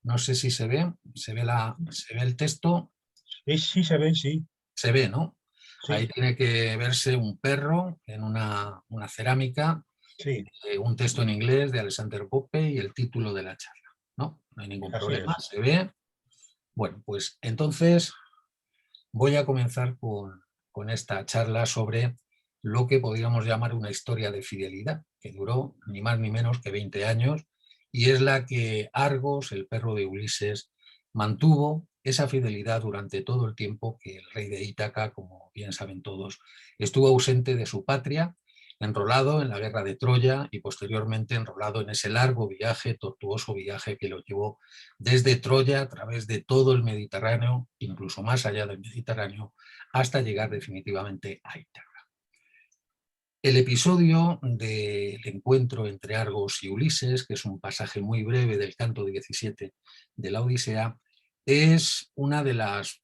No sé si se ve el texto, Sí, sí se ve, sí. se ve, ¿no? Ahí Sí, tiene que verse un perro en una cerámica, sí, un texto en inglés de Alexander Pope y el título de la charla, ¿no? No hay ningún así problema, es. se ve. Bueno, pues entonces voy a comenzar con esta charla sobre lo que podríamos llamar una historia de fidelidad, que duró ni más ni menos que 20 años, y es la que Argos, el perro de Ulises, mantuvo esa fidelidad durante todo el tiempo que el rey de Ítaca, como bien saben todos, estuvo ausente de su patria, enrolado en la guerra de Troya y posteriormente enrolado en ese largo viaje, tortuoso viaje que lo llevó desde Troya a través de todo el Mediterráneo, incluso más allá del Mediterráneo, hasta llegar definitivamente a Ítaca. El episodio del encuentro entre Argos y Ulises, que es un pasaje muy breve del canto 17 de la Odisea, es una de las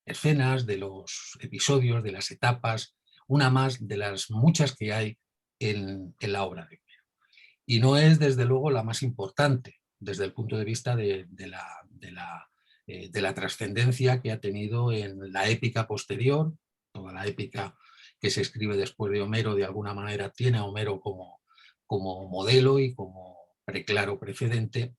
escenas, de los episodios, de las etapas, una más de las muchas que hay en la obra de Homero. Y no es, desde luego, la más importante desde el punto de vista de la trascendencia que ha tenido en la épica posterior. Toda la épica que se escribe después de Homero, de alguna manera, tiene a Homero como modelo y como preclaro precedente,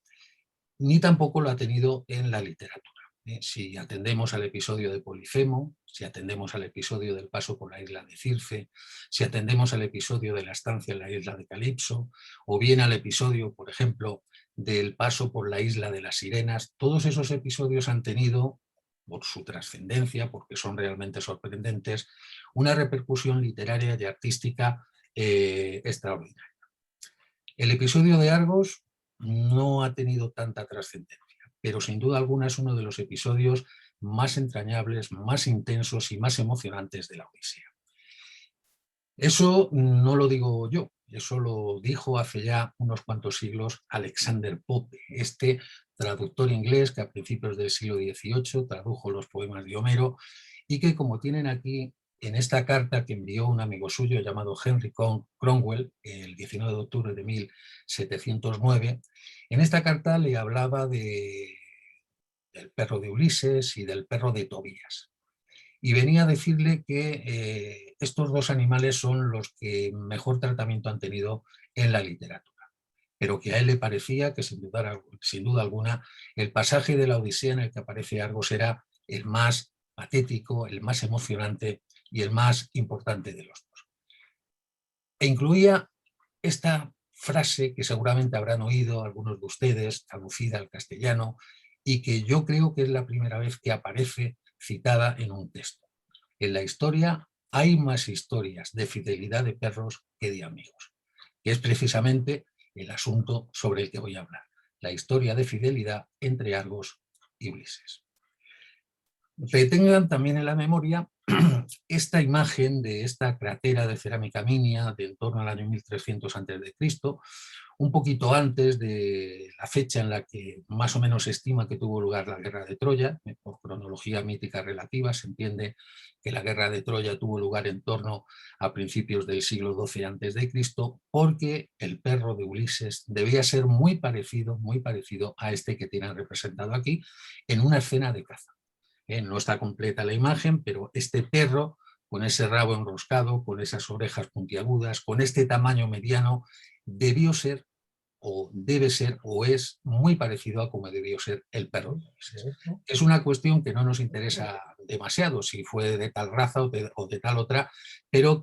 ni tampoco lo ha tenido en la literatura. Si atendemos al episodio de Polifemo, si atendemos al episodio del paso por la isla de Circe, si atendemos al episodio de la estancia en la isla de Calipso, o bien al episodio, por ejemplo, del paso por la isla de las Sirenas, todos esos episodios han tenido, por su trascendencia, porque son realmente sorprendentes, una repercusión literaria y artística extraordinaria. El episodio de Argos no ha tenido tanta trascendencia, pero sin duda alguna es uno de los episodios más entrañables, más intensos y más emocionantes de la Odisea. Eso no lo digo yo, eso lo dijo hace ya unos cuantos siglos Alexander Pope, este traductor inglés que a principios del siglo XVIII tradujo los poemas de Homero y que, como tienen aquí en esta carta que envió un amigo suyo llamado Henry Cromwell el 19 de octubre de 1709, en esta carta le hablaba del perro de Ulises y del perro de Tobías. Y venía a decirle que estos dos animales son los que mejor tratamiento han tenido en la literatura, pero que a él le parecía que sin duda alguna el pasaje de la Odisea en el que aparece Argos era el más patético, el más emocionante y el más importante de los dos. E incluía esta frase que seguramente habrán oído algunos de ustedes, traducida al castellano, y que yo creo que es la primera vez que aparece citada en un texto. En la historia hay más historias de fidelidad de perros que de amigos, que es precisamente el asunto sobre el que voy a hablar, la historia de fidelidad entre Argos y Ulises. Retengan también en la memoria esta imagen de esta cratera de cerámica minia de en torno al año 1300 a.C., un poquito antes de la fecha en la que más o menos se estima que tuvo lugar la guerra de Troya. Por cronología mítica relativa se entiende que la guerra de Troya tuvo lugar en torno a principios del siglo XII a.C., porque el perro de Ulises debía ser muy parecido a este que tienen representado aquí en una escena de caza. No está completa la imagen, pero este perro, con ese rabo enroscado, con esas orejas puntiagudas, con este tamaño mediano, debió ser o debe ser o es muy parecido a como debió ser el perro de Ulises. Es una cuestión que no nos interesa demasiado si fue de tal raza o de tal otra, pero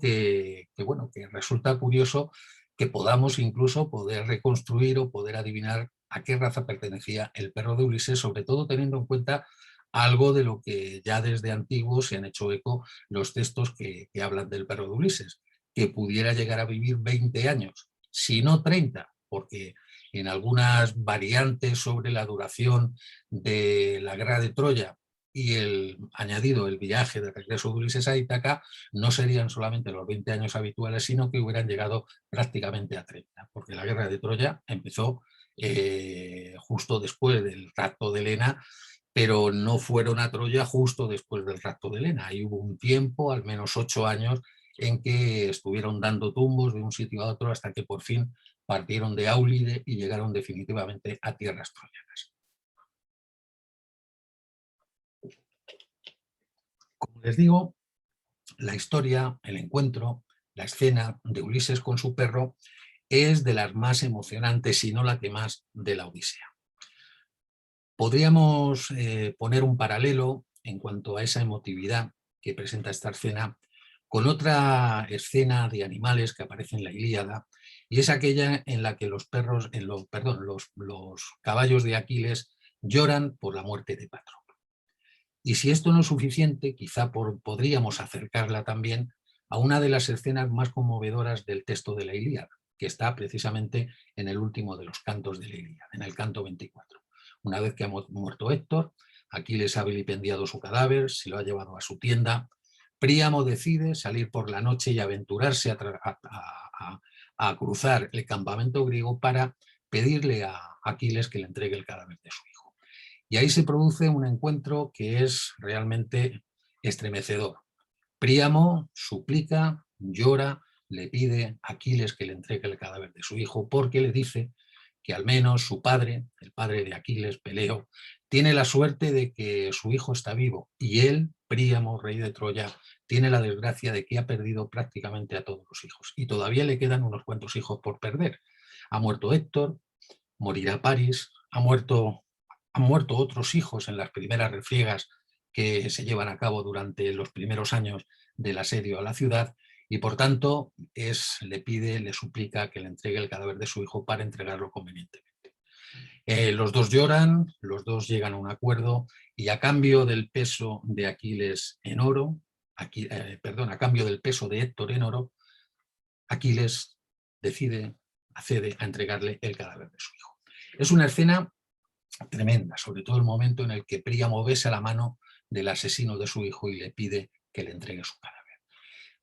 bueno, que resulta curioso que podamos incluso poder reconstruir o poder adivinar a qué raza pertenecía el perro de Ulises, sobre todo teniendo en cuenta algo de lo que ya desde antiguo se han hecho eco los textos que hablan del perro de Ulises, que pudiera llegar a vivir 20 años, si no 30, porque en algunas variantes sobre la duración de la guerra de Troya y el añadido, el viaje de regreso de Ulises a Ítaca, no serían solamente los 20 años habituales, sino que hubieran llegado prácticamente a 30, porque la guerra de Troya empezó justo después del rapto de Helena, pero no fueron a Troya justo después del rapto de Helena. Ahí hubo un tiempo, al menos 8 años, en que estuvieron dando tumbos de un sitio a otro hasta que por fin partieron de Áulide y llegaron definitivamente a tierras troyanas. Les digo, la historia, el encuentro, la escena de Ulises con su perro es de las más emocionantes, si no la que más, de la Odisea. Podríamos poner un paralelo en cuanto a esa emotividad que presenta esta escena con otra escena de animales que aparece en la Ilíada, y es aquella en la que los caballos de Aquiles lloran por la muerte de Patroclo. Y si esto no es suficiente, quizá podríamos acercarla también a una de las escenas más conmovedoras del texto de la Ilíada, que está precisamente en el último de los cantos de la Ilíada, en el canto 24. Una vez que ha muerto Héctor, Aquiles ha vilipendiado su cadáver, se lo ha llevado a su tienda. Príamo decide salir por la noche y aventurarse a cruzar el campamento griego para pedirle a Aquiles que le entregue el cadáver de su hijo. Y ahí se produce un encuentro que es realmente estremecedor. Príamo suplica, llora, le pide a Aquiles que le entregue el cadáver de su hijo porque le dice que al menos su padre, el padre de Aquiles, Peleo, tiene la suerte de que su hijo está vivo y él, Príamo, rey de Troya, tiene la desgracia de que ha perdido prácticamente a todos los hijos y todavía le quedan unos cuantos hijos por perder. Ha muerto Héctor, morirá París, han muerto otros hijos en las primeras refriegas que se llevan a cabo durante los primeros años del asedio a la ciudad y por tanto le suplica que le entregue el cadáver de su hijo para entregarlo convenientemente. Los dos lloran, los dos llegan a un acuerdo y a cambio del peso de Aquiles en oro, a cambio del peso de Héctor en oro, Aquiles accede a entregarle el cadáver de su hijo. Es una escena tremenda, sobre todo el momento en el que Príamo besa la mano del asesino de su hijo y le pide que le entregue su cadáver.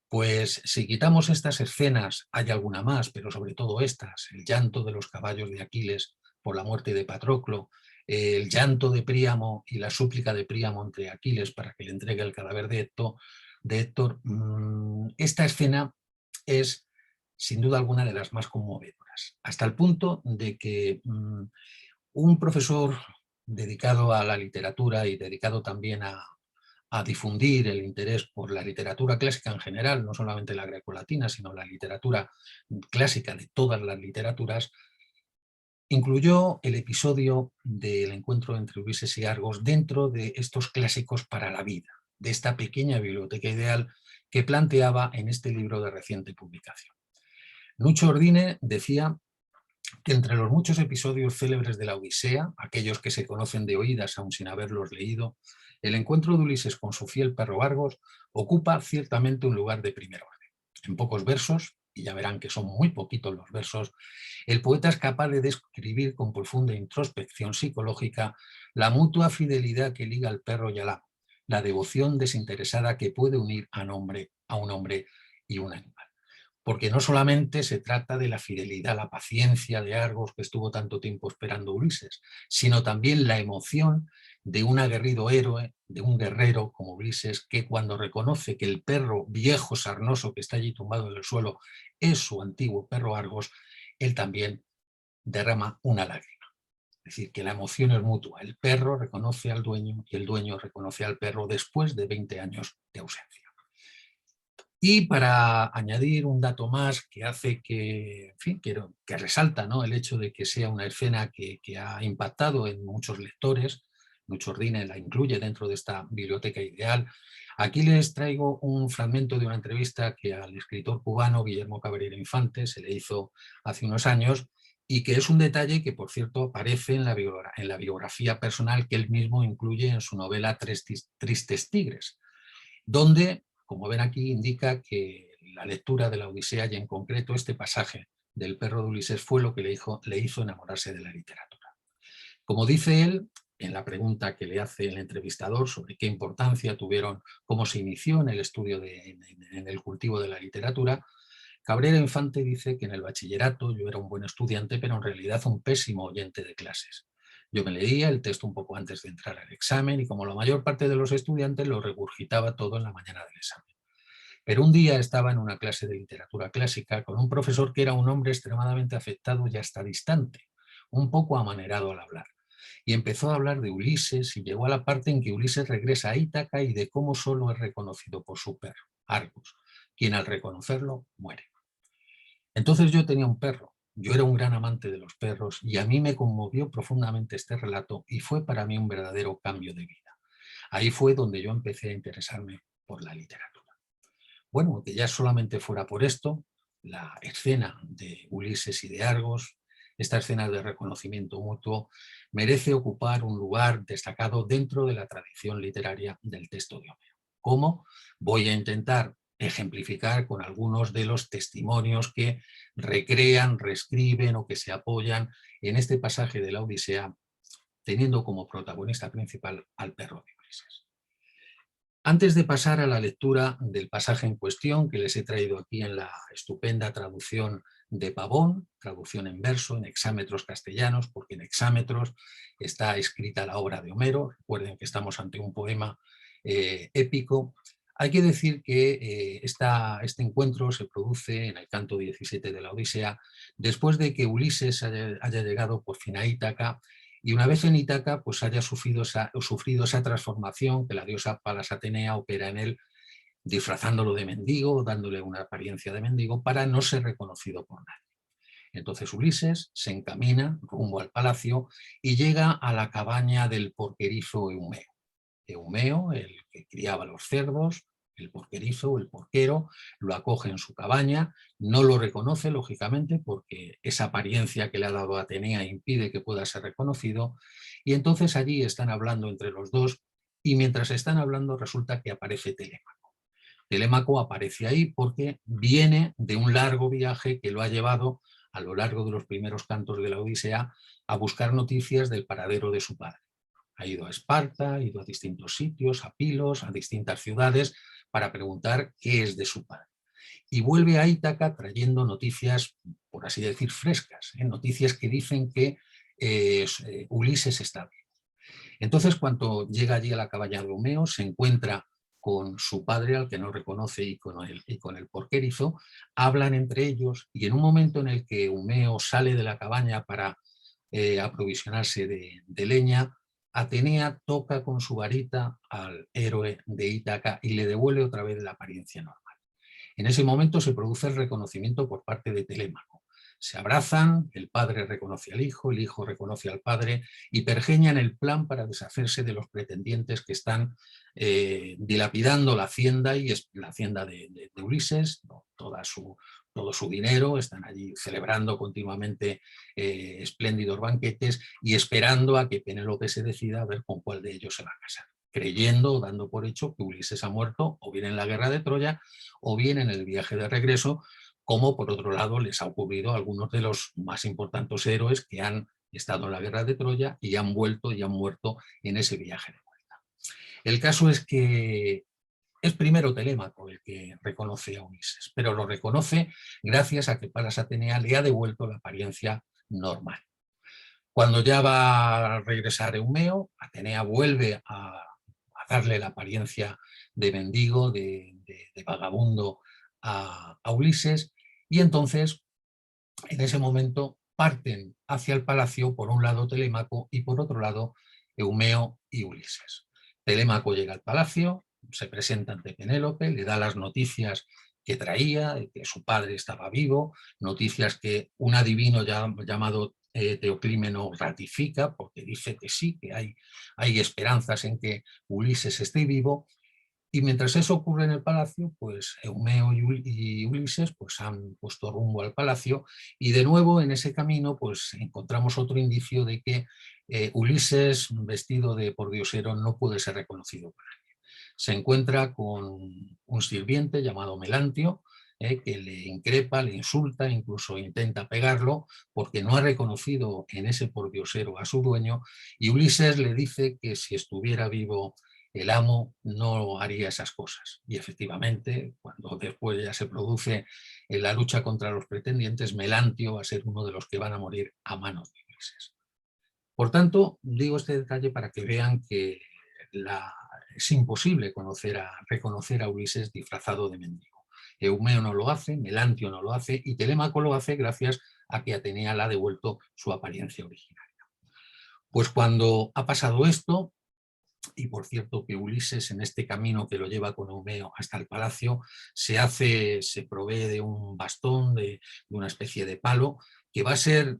Pues si quitamos estas escenas, hay alguna más, pero sobre todo estas, el llanto de los caballos de Aquiles por la muerte de Patroclo, el llanto de Príamo y la súplica de Príamo ante Aquiles para que le entregue el cadáver de Héctor, esta escena es sin duda alguna de las más conmovedoras, hasta el punto de que un profesor dedicado a la literatura y dedicado también a difundir el interés por la literatura clásica en general, no solamente la grecolatina, sino la literatura clásica de todas las literaturas, incluyó el episodio del encuentro entre Ulises y Argos dentro de estos clásicos para la vida, de esta pequeña biblioteca ideal que planteaba en este libro de reciente publicación. Nucho Ordine decía que entre los muchos episodios célebres de la Odisea, aquellos que se conocen de oídas aun sin haberlos leído, el encuentro de Ulises con su fiel perro Argos ocupa ciertamente un lugar de primer orden. En pocos versos, y ya verán que son muy poquitos los versos, el poeta es capaz de describir con profunda introspección psicológica la mutua fidelidad que liga al perro y al amo, la devoción desinteresada que puede unir a un hombre y un animal. Porque no solamente se trata de la fidelidad, la paciencia de Argos que estuvo tanto tiempo esperando Ulises, sino también la emoción de un aguerrido héroe, de un guerrero como Ulises, que cuando reconoce que el perro viejo sarnoso que está allí tumbado en el suelo es su antiguo perro Argos, él también derrama una lágrima. Es decir, que la emoción es mutua. El perro reconoce al dueño y el dueño reconoce al perro después de 20 años de ausencia. Y para añadir un dato más que hace que, en fin, que resalta, ¿no?, el hecho de que sea una escena que ha impactado en muchos lectores, Nucho Ordine la incluye dentro de esta biblioteca ideal. Aquí les traigo un fragmento de una entrevista que al escritor cubano Guillermo Cabrera Infante se le hizo hace unos años y que es un detalle que, por cierto, aparece en la biografía personal que él mismo incluye en su novela Tristes Tigres, donde, como ven aquí, indica que la lectura de la Odisea y en concreto este pasaje del perro de Ulises fue lo que le hizo enamorarse de la literatura. Como dice él, en la pregunta que le hace el entrevistador sobre qué importancia tuvieron, cómo se inició en el estudio, en el cultivo de la literatura, Cabrera Infante dice que en el bachillerato yo era un buen estudiante, pero en realidad un pésimo oyente de clases. Yo me leía el texto un poco antes de entrar al examen y como la mayor parte de los estudiantes lo regurgitaba todo en la mañana del examen. Pero un día estaba en una clase de literatura clásica con un profesor que era un hombre extremadamente afectado y hasta distante, un poco amanerado al hablar. Y empezó a hablar de Ulises y llegó a la parte en que Ulises regresa a Ítaca y de cómo solo es reconocido por su perro, Argos, quien al reconocerlo muere. Entonces yo tenía un perro, yo era un gran amante de los perros y a mí me conmovió profundamente este relato y fue para mí un verdadero cambio de vida. Ahí fue donde yo empecé a interesarme por la literatura. Bueno, que ya solamente fuera por esto, la escena de Ulises y de Argos, esta escena de reconocimiento mutuo, merece ocupar un lugar destacado dentro de la tradición literaria del texto de Homero. ¿Cómo? Voy a intentar ejemplificar con algunos de los testimonios que recrean, reescriben o que se apoyan en este pasaje de la Odisea, teniendo como protagonista principal al perro de Ulises. Antes de pasar a la lectura del pasaje en cuestión, que les he traído aquí en la estupenda traducción de Pavón, traducción en verso, en hexámetros castellanos, porque en hexámetros está escrita la obra de Homero. Recuerden que estamos ante un poema épico. Hay que decir que este encuentro se produce en el canto 17 de la Odisea, después de que Ulises haya llegado por fin a Ítaca, y una vez en Ítaca pues haya sufrido esa transformación que la diosa Palas Atenea opera en él, disfrazándolo de mendigo, dándole una apariencia de mendigo para no ser reconocido por nadie. Entonces Ulises se encamina rumbo al palacio y llega a la cabaña del porquerizo Eumeo. Eumeo, el que criaba los cerdos, el porquerizo, el porquero, lo acoge en su cabaña, no lo reconoce, lógicamente, porque esa apariencia que le ha dado Atenea impide que pueda ser reconocido, y entonces allí están hablando entre los dos, y mientras están hablando resulta que aparece Telémaco. Telémaco aparece ahí porque viene de un largo viaje que lo ha llevado a lo largo de los primeros cantos de la Odisea a buscar noticias del paradero de su padre. Ha ido a Esparta, ha ido a distintos sitios, a Pilos, a distintas ciudades, para preguntar qué es de su padre. Y vuelve a Ítaca trayendo noticias, por así decir, frescas, noticias que dicen que Ulises está bien. Entonces, cuando llega allí a la cabaña de Eumeo, se encuentra con su padre, al que no reconoce, y con el porquerizo, hablan entre ellos, y en un momento en el que Eumeo sale de la cabaña para aprovisionarse de leña, Atenea toca con su varita al héroe de Ítaca y le devuelve otra vez la apariencia normal. En ese momento se produce el reconocimiento por parte de Telémaco. Se abrazan, el padre reconoce al hijo, el hijo reconoce al padre y pergeñan el plan para deshacerse de los pretendientes que están dilapidando la hacienda, y es la hacienda de Ulises, ¿no? Todo su dinero, están allí celebrando continuamente espléndidos banquetes y esperando a que Penélope se decida a ver con cuál de ellos se va a casar, creyendo, dando por hecho que Ulises ha muerto o bien en la guerra de Troya o bien en el viaje de regreso, como por otro lado les ha ocurrido a algunos de los más importantes héroes que han estado en la guerra de Troya y han vuelto y han muerto en ese viaje de vuelta. El caso es que es primero Telémaco el que reconoce a Ulises, pero lo reconoce gracias a que Palas Atenea le ha devuelto la apariencia normal. Cuando ya va a regresar Eumeo, Atenea vuelve a darle la apariencia de mendigo, de vagabundo a Ulises, y entonces en ese momento parten hacia el palacio, por un lado Telémaco y por otro lado Eumeo y Ulises. Telémaco llega al palacio, se presenta ante Penélope, le da las noticias que traía, de que su padre estaba vivo, noticias que un adivino llamado Teoclímeno ratifica, porque dice que sí, que hay esperanzas en que Ulises esté vivo. Y mientras eso ocurre en el palacio, pues Eumeo y Ulises pues han puesto rumbo al palacio, y de nuevo en ese camino pues encontramos otro indicio de que Ulises, vestido de pordiosero, no puede ser reconocido por nadie. Se encuentra con un sirviente llamado Melantio, que le increpa, le insulta, incluso intenta pegarlo porque no ha reconocido en ese pordiosero a su dueño, y Ulises le dice que si estuviera vivo el amo no haría esas cosas. Y efectivamente, cuando después ya se produce la lucha contra los pretendientes, Melantio va a ser uno de los que van a morir a manos de Ulises. Por tanto, digo este detalle para que vean que es imposible reconocer a Ulises disfrazado de mendigo. Eumeo no lo hace, Melantio no lo hace, y Telémaco lo hace gracias a que Atenea le ha devuelto su apariencia original. Pues cuando ha pasado esto, y por cierto que Ulises en este camino que lo lleva con Eumeo hasta el palacio, se provee de un bastón, de una especie de palo, que va a ser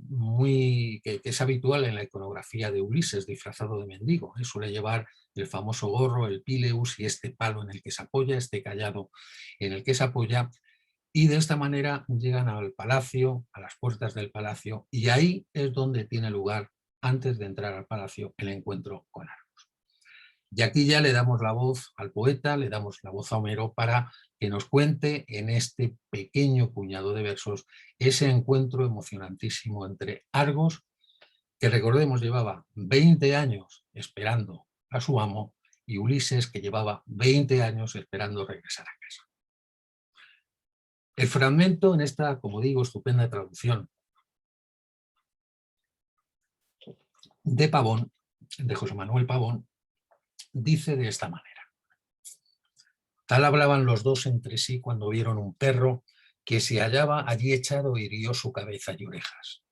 que es habitual en la iconografía de Ulises, disfrazado de mendigo. Suele llevar el famoso gorro, el pileus, y este palo en el que se apoya, este cayado en el que se apoya, y de esta manera llegan al palacio, a las puertas del palacio, y ahí es donde tiene lugar, antes de entrar al palacio, el encuentro con Argos. Y aquí ya le damos la voz al poeta, le damos la voz a Homero para que nos cuente en este pequeño puñado de versos ese encuentro emocionantísimo entre Argos, que recordemos llevaba 20 años esperando a su amo, y Ulises, que llevaba 20 años esperando regresar a casa. El fragmento en esta, como digo, estupenda traducción de Pavón, de José Manuel Pavón, dice de esta manera: tal hablaban los dos entre sí cuando vieron un perro que se hallaba allí echado e hirió su cabeza y orejas.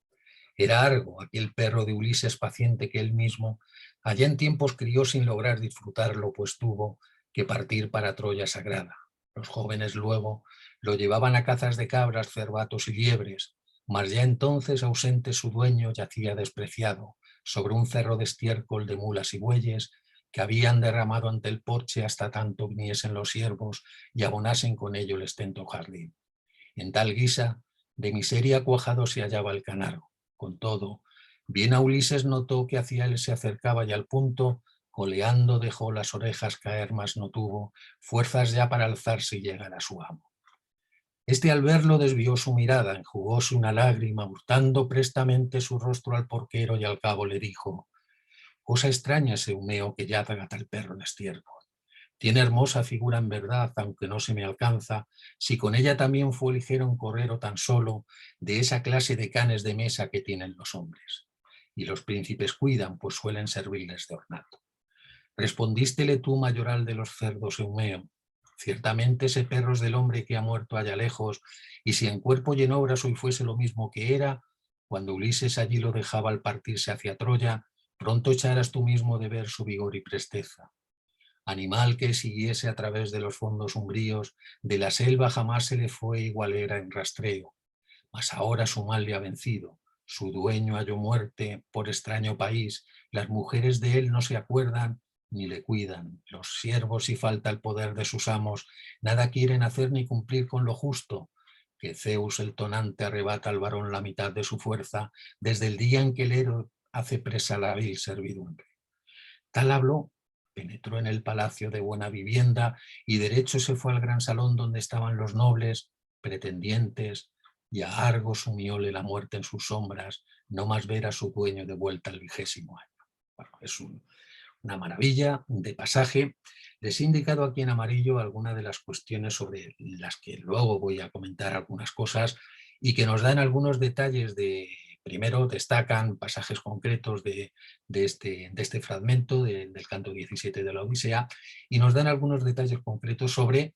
Era Argo, aquel perro de Ulises paciente que él mismo allá en tiempos crió sin lograr disfrutarlo, pues tuvo que partir para Troya sagrada. Los jóvenes luego lo llevaban a cazas de cabras, cervatos y liebres, mas ya entonces ausente su dueño yacía despreciado sobre un cerro de estiércol de mulas y bueyes que habían derramado ante el porche hasta tanto viniesen los siervos y abonasen con ello el estento jardín. En tal guisa de miseria cuajado se hallaba el canaro. Con todo, bien a Ulises notó que hacia él se acercaba y al punto, coleando dejó las orejas caer, mas no tuvo fuerzas ya para alzarse y llegar a su amo. Este al verlo desvió su mirada, enjugóse una lágrima, hurtando prestamente su rostro al porquero y al cabo le dijo: cosa extraña ese Eumeo que ya traga tal perro en estiércol. Tiene hermosa figura en verdad, aunque no se me alcanza, si con ella también fue ligero en correr o tan solo de esa clase de canes de mesa que tienen los hombres. Y los príncipes cuidan, pues suelen servirles de ornato. Respondístele tú, mayoral de los cerdos, Eumeo: ciertamente ese perro es del hombre que ha muerto allá lejos, y si en cuerpo y en obras hoy fuese lo mismo que era, cuando Ulises allí lo dejaba al partirse hacia Troya, pronto echarás tú mismo de ver su vigor y presteza. Animal que siguiese a través de los fondos umbríos, de la selva jamás se le fue igualera en rastreo, mas ahora su mal le ha vencido, su dueño halló muerte por extraño país, las mujeres de él no se acuerdan ni le cuidan, los siervos, si falta el poder de sus amos, nada quieren hacer ni cumplir con lo justo, que Zeus el tonante arrebata al varón la mitad de su fuerza, desde el día en que el héroe hace presa la vil servidumbre. Tal habló, penetró en el palacio de buena vivienda y derecho se fue al gran salón donde estaban los nobles, pretendientes, y a Argos sumióle la muerte en sus sombras, no más ver a su dueño de vuelta al 20º año. Bueno, es una maravilla de pasaje. Les he indicado aquí en amarillo algunas de las cuestiones sobre las que luego voy a comentar algunas cosas y que nos dan algunos detalles de... Primero destacan pasajes concretos de este fragmento del canto 17 de la Odisea y nos dan algunos detalles concretos sobre,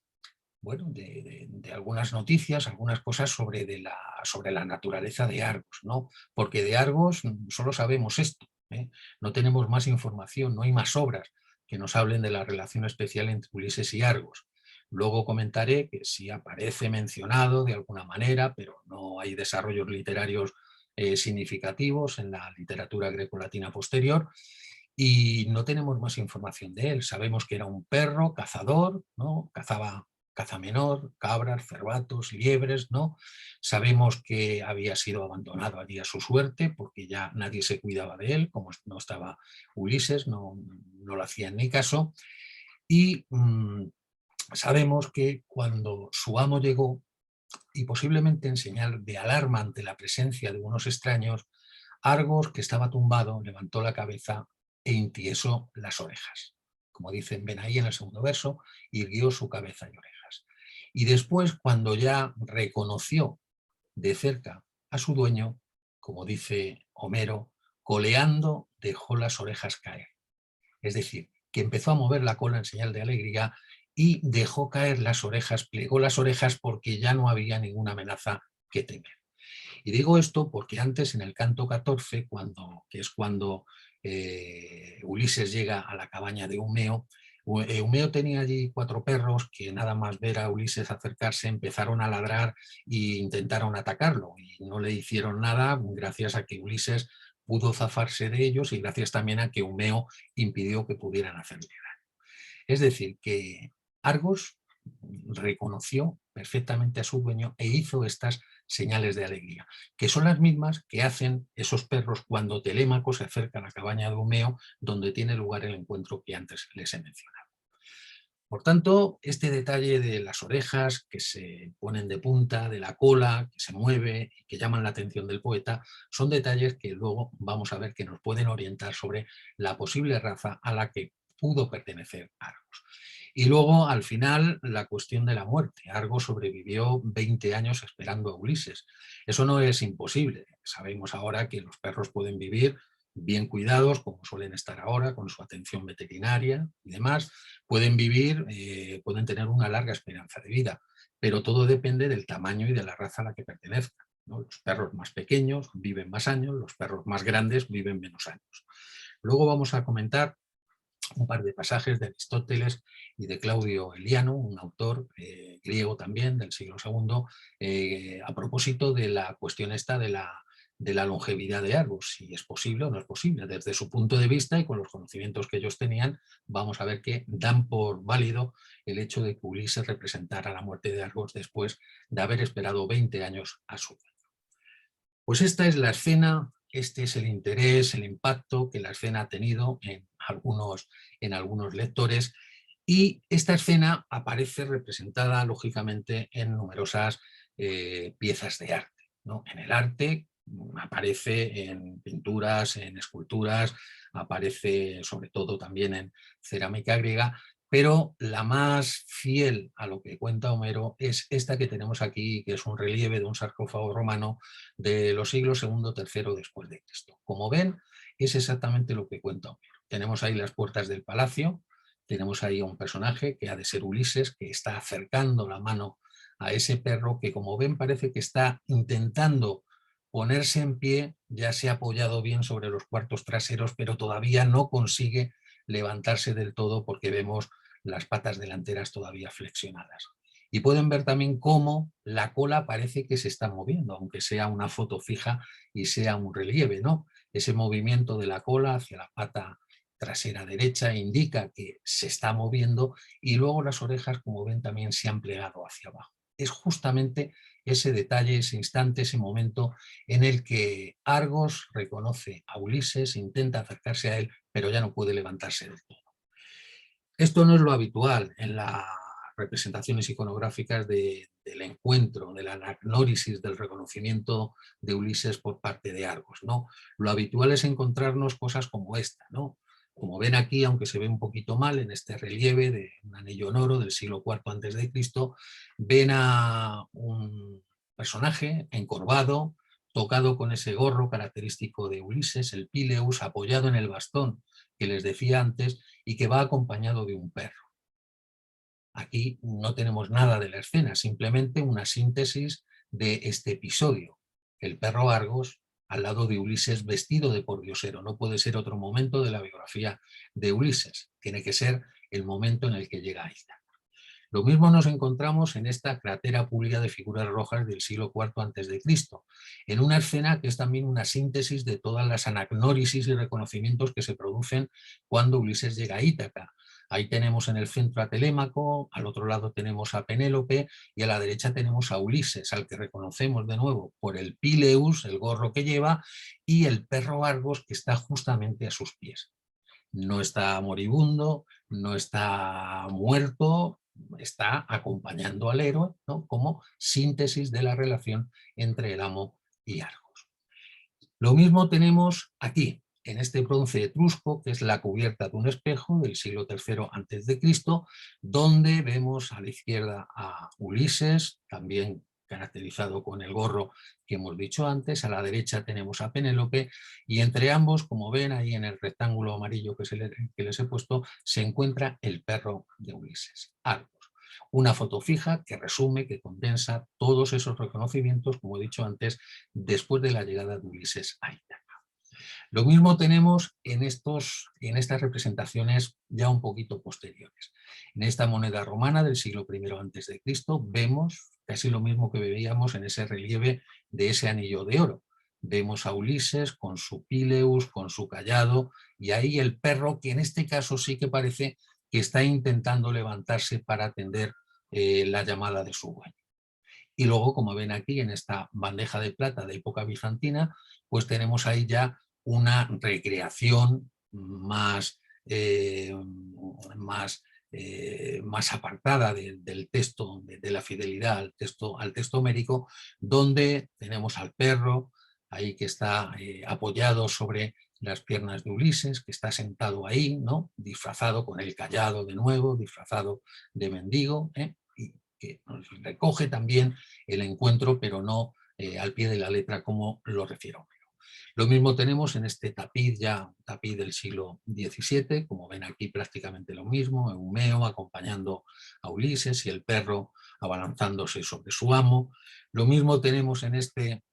bueno, de algunas noticias, algunas cosas sobre la naturaleza de Argos, ¿no? Porque de Argos solo sabemos esto, ¿eh? No tenemos más información, no hay más obras que nos hablen de la relación especial entre Ulises y Argos. Luego comentaré que sí aparece mencionado de alguna manera, pero no hay desarrollos literarios significativos en la literatura grecolatina posterior, y no tenemos más información de él. Sabemos que era un perro cazador, ¿no? Cazaba caza menor, cabras, cervatos, liebres, ¿no? Sabemos que había sido abandonado allí a su suerte porque ya nadie se cuidaba de él, como no estaba Ulises, no lo hacían ni caso. Y sabemos que cuando su amo llegó, y posiblemente en señal de alarma ante la presencia de unos extraños, Argos, que estaba tumbado, levantó la cabeza e intiesó las orejas. Como dicen, ven ahí en el segundo verso, irguió su cabeza y orejas. Y después, cuando ya reconoció de cerca a su dueño, como dice Homero, coleando dejó las orejas caer. Es decir, que empezó a mover la cola en señal de alegría y dejó caer las orejas, plegó las orejas porque ya no había ninguna amenaza que temer. Y digo esto porque antes en el canto 14, que es cuando Ulises llega a la cabaña de Eumeo. Eumeo tenía allí 4 perros que nada más ver a Ulises acercarse empezaron a ladrar e intentaron atacarlo y no le hicieron nada gracias a que Ulises pudo zafarse de ellos y gracias también a que Eumeo impidió que pudieran hacerle daño. Es decir, que Argos reconoció perfectamente a su dueño e hizo estas señales de alegría, que son las mismas que hacen esos perros cuando Telémaco se acerca a la cabaña de Eumeo, donde tiene lugar el encuentro que antes les he mencionado. Por tanto, este detalle de las orejas que se ponen de punta, de la cola que se mueve y que llaman la atención del poeta, son detalles que luego vamos a ver que nos pueden orientar sobre la posible raza a la que pudo pertenecer Argos. Y luego, al final, la cuestión de la muerte. Argos sobrevivió 20 años esperando a Ulises. Eso no es imposible. Sabemos ahora que los perros pueden vivir bien cuidados, como suelen estar ahora, con su atención veterinaria y demás, pueden vivir, pueden tener una larga esperanza de vida, pero todo depende del tamaño y de la raza a la que pertenezcan, ¿no? Los perros más pequeños viven más años, los perros más grandes viven menos años. Luego vamos a comentar un par de pasajes de Aristóteles y de Claudio Eliano, un autor griego también del siglo II, a propósito de la cuestión esta de la longevidad de Argos, si es posible o no es posible. Desde su punto de vista y con los conocimientos que ellos tenían, vamos a ver que dan por válido el hecho de que Ulises representara la muerte de Argos después de haber esperado 20 años a su dueño. Pues esta es la escena, este es el interés, el impacto que la escena ha tenido en algunos lectores y esta escena aparece representada lógicamente en numerosas piezas de arte, ¿no? En el arte aparece en pinturas, en esculturas, aparece sobre todo también en cerámica griega, pero la más fiel a lo que cuenta Homero es esta que tenemos aquí, que es un relieve de un sarcófago romano de los siglos segundo, tercero después de Cristo. Como ven, es exactamente lo que cuenta Homero. Tenemos ahí las puertas del palacio, tenemos ahí a un personaje que ha de ser Ulises, que está acercando la mano a ese perro que, como ven, parece que está intentando ponerse en pie, ya se ha apoyado bien sobre los cuartos traseros, pero todavía no consigue levantarse del todo porque vemos las patas delanteras todavía flexionadas. Y pueden ver también cómo la cola parece que se está moviendo, aunque sea una foto fija y sea un relieve, ¿no? Ese movimiento de la cola hacia la pata trasera derecha indica que se está moviendo y luego las orejas, como ven, también se han plegado hacia abajo. Es justamente ese detalle, ese instante, ese momento en el que Argos reconoce a Ulises, intenta acercarse a él, pero ya no puede levantarse del todo. Esto no es lo habitual en las representaciones iconográficas del encuentro, de la anagnórisis, del reconocimiento de Ulises por parte de Argos, ¿no? Lo habitual es encontrarnos cosas como esta, ¿no? Como ven aquí, aunque se ve un poquito mal en este relieve de un anillo en oro del siglo IV a.C., ven a un personaje encorvado, tocado con ese gorro característico de Ulises, el pileus, apoyado en el bastón que les decía antes, y que va acompañado de un perro. Aquí no tenemos nada de la escena, simplemente una síntesis de este episodio. El perro Argos al lado de Ulises vestido de pordiosero. No puede ser otro momento de la biografía de Ulises. Tiene que ser el momento en el que llega a Ítaca. Lo mismo nos encontramos en esta cratera pública de figuras rojas del siglo IV a.C., en una escena que es también una síntesis de todas las anagnórisis y reconocimientos que se producen cuando Ulises llega a Ítaca. Ahí tenemos en el centro a Telémaco, al otro lado tenemos a Penélope y a la derecha tenemos a Ulises, al que reconocemos de nuevo por el pileus, el gorro que lleva, y el perro Argos que está justamente a sus pies. No está moribundo, no está muerto, está acompañando al héroe, ¿no? Como síntesis de la relación entre el amo y Argos. Lo mismo tenemos aquí, en este bronce etrusco, que es la cubierta de un espejo del siglo III a.C., donde vemos a la izquierda a Ulises, también caracterizado con el gorro que hemos dicho antes, a la derecha tenemos a Penélope, y entre ambos, como ven ahí en el rectángulo amarillo que les he puesto, se encuentra el perro de Ulises, Argos. Una foto fija que resume, que condensa todos esos reconocimientos, como he dicho antes, después de la llegada de Ulises a Ítaca. Lo mismo tenemos en estas representaciones ya un poquito posteriores. En esta moneda romana del siglo I a.C. vemos casi lo mismo que veíamos en ese relieve de ese anillo de oro. Vemos a Ulises con su pileus, con su cayado, y ahí el perro, que en este caso sí que parece que está intentando levantarse para atender la llamada de su dueño. Y luego, como ven aquí en esta bandeja de plata de época bizantina, pues tenemos ahí ya una recreación más apartada del texto, de la fidelidad al texto homérico, donde tenemos al perro ahí que está apoyado sobre las piernas de Ulises, que está sentado ahí, ¿no? Disfrazado con el cayado de nuevo, disfrazado de mendigo, y que nos recoge también el encuentro, pero no al pie de la letra como lo refiero Homero. Lo mismo tenemos en este tapiz, ya un tapiz del siglo XVII, como ven aquí prácticamente lo mismo, Eumeo acompañando a Ulises y el perro abalanzándose sobre su amo. Lo mismo tenemos en este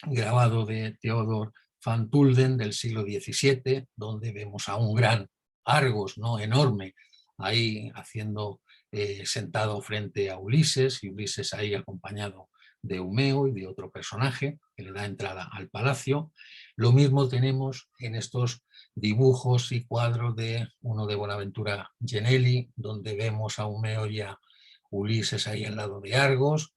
grabado de Theodor van Tulden del siglo XVII, donde vemos a un gran Argos, ¿no? Enorme, ahí sentado frente a Ulises, y Ulises ahí acompañado de Eumeo y de otro personaje que le da entrada al palacio. Lo mismo tenemos en estos dibujos y cuadros de uno de Bonaventura Genelli, donde vemos a Eumeo y a Ulises ahí al lado de Argos,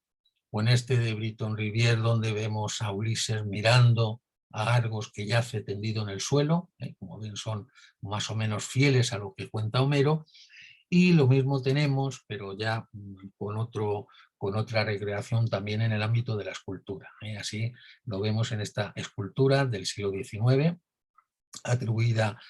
o en este de Britton Rivière, donde vemos a Ulises mirando a Argos que yace tendido en el suelo, como ven son más o menos fieles a lo que cuenta Homero, y lo mismo tenemos, pero ya con otra recreación también en el ámbito de la escultura. Así lo vemos en esta escultura del siglo XIX, atribuida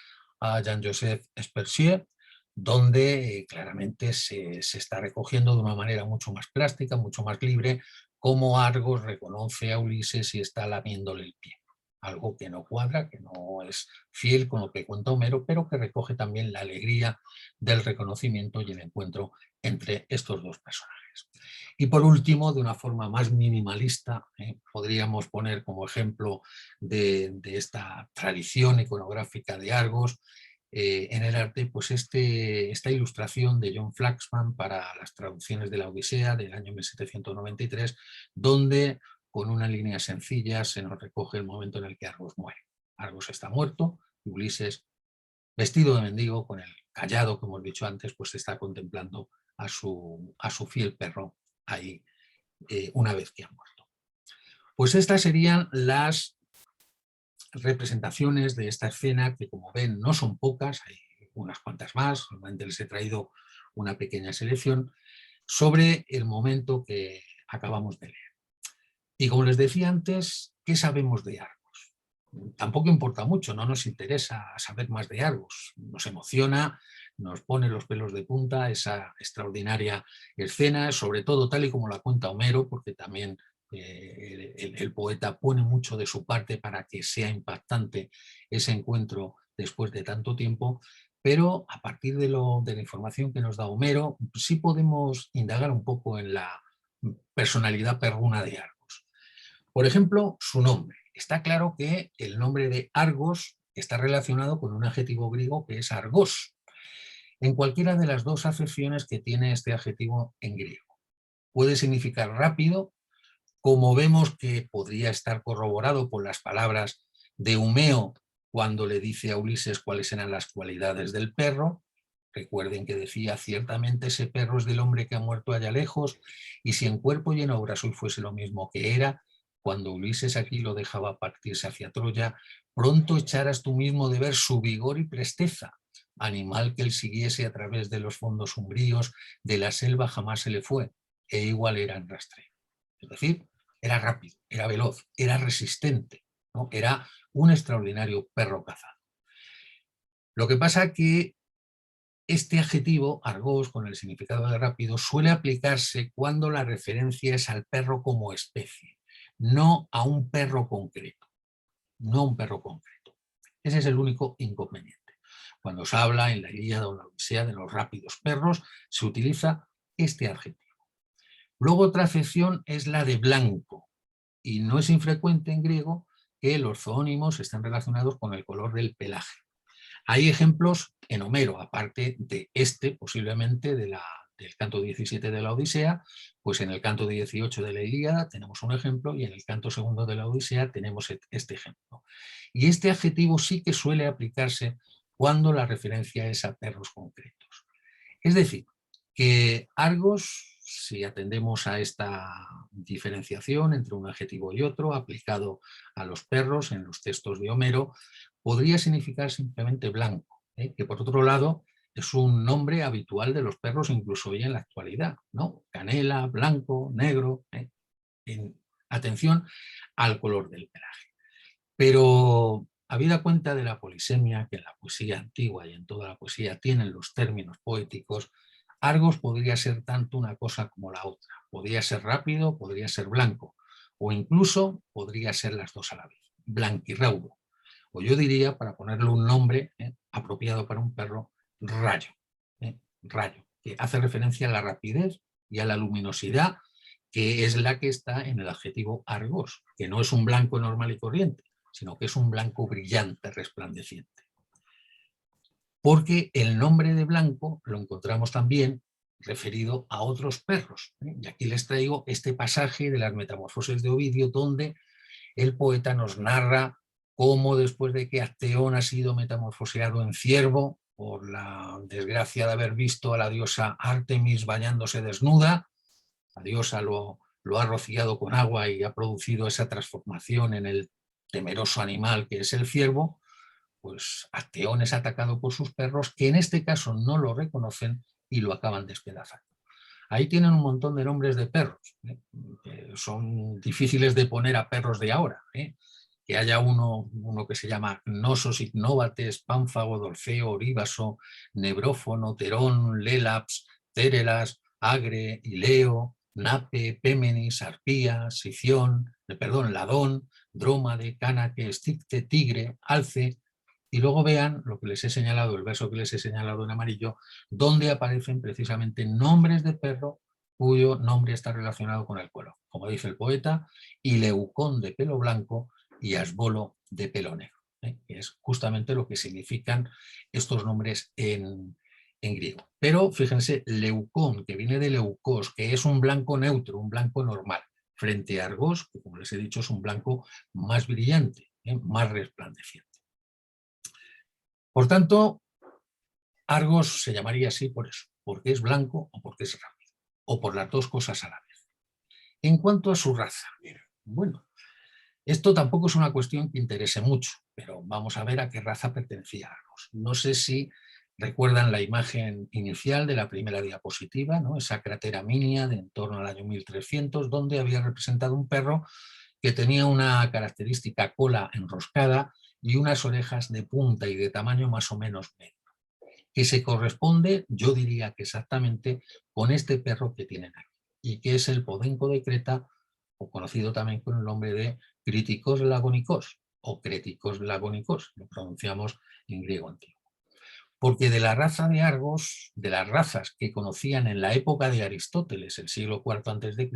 a Jean-Joseph Spercier, donde claramente se está recogiendo de una manera mucho más plástica, mucho más libre, cómo Argos reconoce a Ulises y está lamiéndole el pie. Algo que no cuadra, que no es fiel con lo que cuenta Homero, pero que recoge también la alegría del reconocimiento y el encuentro entre estos dos personajes. Y por último, de una forma más minimalista, podríamos poner como ejemplo de esta tradición iconográfica de Argos en el arte, pues esta ilustración de John Flaxman para las traducciones de la Odisea del año 1793, donde con una línea sencilla se nos recoge el momento en el que Argos muere. Argos está muerto y Ulises, vestido de mendigo, con el cayado, como hemos dicho antes, pues está contemplando a su fiel perro ahí una vez que ha muerto. Pues estas serían las representaciones de esta escena, que como ven no son pocas, hay unas cuantas más, solamente les he traído una pequeña selección, sobre el momento que acabamos de leer. Y como les decía antes, ¿qué sabemos de Argos? Tampoco importa mucho, no nos interesa saber más de Argos, nos emociona, nos pone los pelos de punta esa extraordinaria escena, sobre todo tal y como la cuenta Homero, porque también el poeta pone mucho de su parte para que sea impactante ese encuentro después de tanto tiempo, pero a partir de la información que nos da Homero, sí podemos indagar un poco en la personalidad perruna de Argos. Por ejemplo, su nombre. Está claro que el nombre de Argos está relacionado con un adjetivo griego que es argos, en cualquiera de las dos acepciones que tiene este adjetivo en griego. Puede significar rápido, como vemos que podría estar corroborado por las palabras de Eumeo cuando le dice a Ulises cuáles eran las cualidades del perro. Recuerden que decía, ciertamente ese perro es del hombre que ha muerto allá lejos, y si en cuerpo y en obra hoy fuese lo mismo que era, cuando Ulises aquí lo dejaba partirse hacia Troya, pronto echaras tú mismo de ver su vigor y presteza, animal que él siguiese a través de los fondos umbríos, de la selva jamás se le fue, e igual era en rastreo. Es decir, era rápido, era veloz, era resistente, ¿no? Era un extraordinario perro cazado. Lo que pasa que este adjetivo, argos, con el significado de rápido, suele aplicarse cuando la referencia es al perro como especie, no a un perro concreto, no a un perro concreto. Ese es el único inconveniente. Cuando se habla en la Ilíada o la Odisea de los rápidos perros, se utiliza este adjetivo. Luego otra acepción es la de blanco, y no es infrecuente en griego que los zoónimos están relacionados con el color del pelaje. Hay ejemplos en Homero, aparte de este, posiblemente del canto 17 de la Odisea, pues en el canto 18 de la Ilíada tenemos un ejemplo y en el canto segundo de la Odisea tenemos este ejemplo. Y este adjetivo sí que suele aplicarse cuando la referencia es a perros concretos. Es decir, que Argos, si atendemos a esta diferenciación entre un adjetivo y otro aplicado a los perros en los textos de Homero, podría significar simplemente blanco, que por otro lado es un nombre habitual de los perros incluso hoy en la actualidad, ¿no? Canela, blanco, negro, atención al color del pelaje. Pero habida cuenta de la polisemia que en la poesía antigua y en toda la poesía tienen los términos poéticos, Argos podría ser tanto una cosa como la otra. Podría ser rápido, podría ser blanco, o incluso podría ser las dos a la vez, blanquirraudo. O yo diría, para ponerle un nombre apropiado para un perro, rayo. Rayo, que hace referencia a la rapidez y a la luminosidad, que es la que está en el adjetivo Argos, que no es un blanco normal y corriente, sino que es un blanco brillante, resplandeciente. Porque el nombre de blanco lo encontramos también referido a otros perros. Y aquí les traigo este pasaje de las Metamorfosis de Ovidio, donde el poeta nos narra cómo después de que Acteón ha sido metamorfoseado en ciervo, por la desgracia de haber visto a la diosa Artemis bañándose desnuda, la diosa lo ha rociado con agua y ha producido esa transformación en el temeroso animal que es el ciervo, pues Acteón es atacado por sus perros, que en este caso no lo reconocen y lo acaban despedazando. Ahí tienen un montón de nombres de perros, que son difíciles de poner a perros de ahora. Que haya uno que se llama Gnosos, Ignóbates, Pánfago, Dorfeo, Oríbaso, Nebrófono, Terón, Lélaps, Térelas, Agre, Ileo, Nape, Pémenis, Arpía, Sición, Ladón, Drómade, Cánaque, Esticte, Tigre, Alce. Y luego vean lo que les he señalado, el verso que les he señalado en amarillo, donde aparecen precisamente nombres de perro cuyo nombre está relacionado con el cuero. Como dice el poeta, Ileucón de pelo blanco y Asbolo de pelo negro, que es justamente lo que significan estos nombres en griego. Pero fíjense, Leucón, que viene de Leucos, que es un blanco neutro, un blanco normal, frente a Argos, que como les he dicho es un blanco más brillante, más resplandeciente. Por tanto, Argos se llamaría así por eso, porque es blanco o porque es rápido, o por las dos cosas a la vez. En cuanto a su raza, bueno, esto tampoco es una cuestión que interese mucho, pero vamos a ver a qué raza pertenecía Argos. No sé si recuerdan la imagen inicial de la primera diapositiva, ¿no? Esa crátera Minia de en torno al año 1300, donde había representado un perro que tenía una característica cola enroscada y unas orejas de punta y de tamaño más o menos medio, que se corresponde, yo diría que exactamente, con este perro que tienen aquí, y que es el podenco de Creta, o conocido también con el nombre de Criticos lagónicos, o Créticos lagónicos, lo pronunciamos en griego antiguo. Porque de la raza de Argos, de las razas que conocían en la época de Aristóteles, el siglo IV a.C.,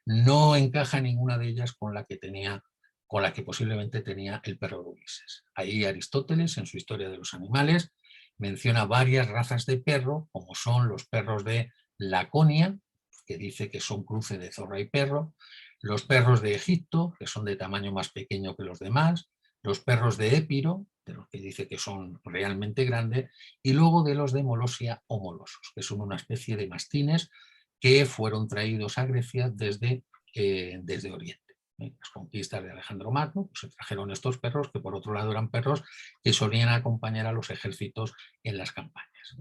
no encaja ninguna de ellas con la que posiblemente tenía el perro de Ulises. Ahí Aristóteles, en su Historia de los Animales, menciona varias razas de perro, como son los perros de Laconia, que dice que son cruce de zorra y perro, los perros de Egipto, que son de tamaño más pequeño que los demás, los perros de Épiro, de los que dice que son realmente grandes, y luego de los de Molosia o molosos, que son una especie de mastines que fueron traídos a Grecia desde Oriente. Las conquistas de Alejandro Magno, pues se trajeron estos perros, que por otro lado eran perros que solían acompañar a los ejércitos en las campañas.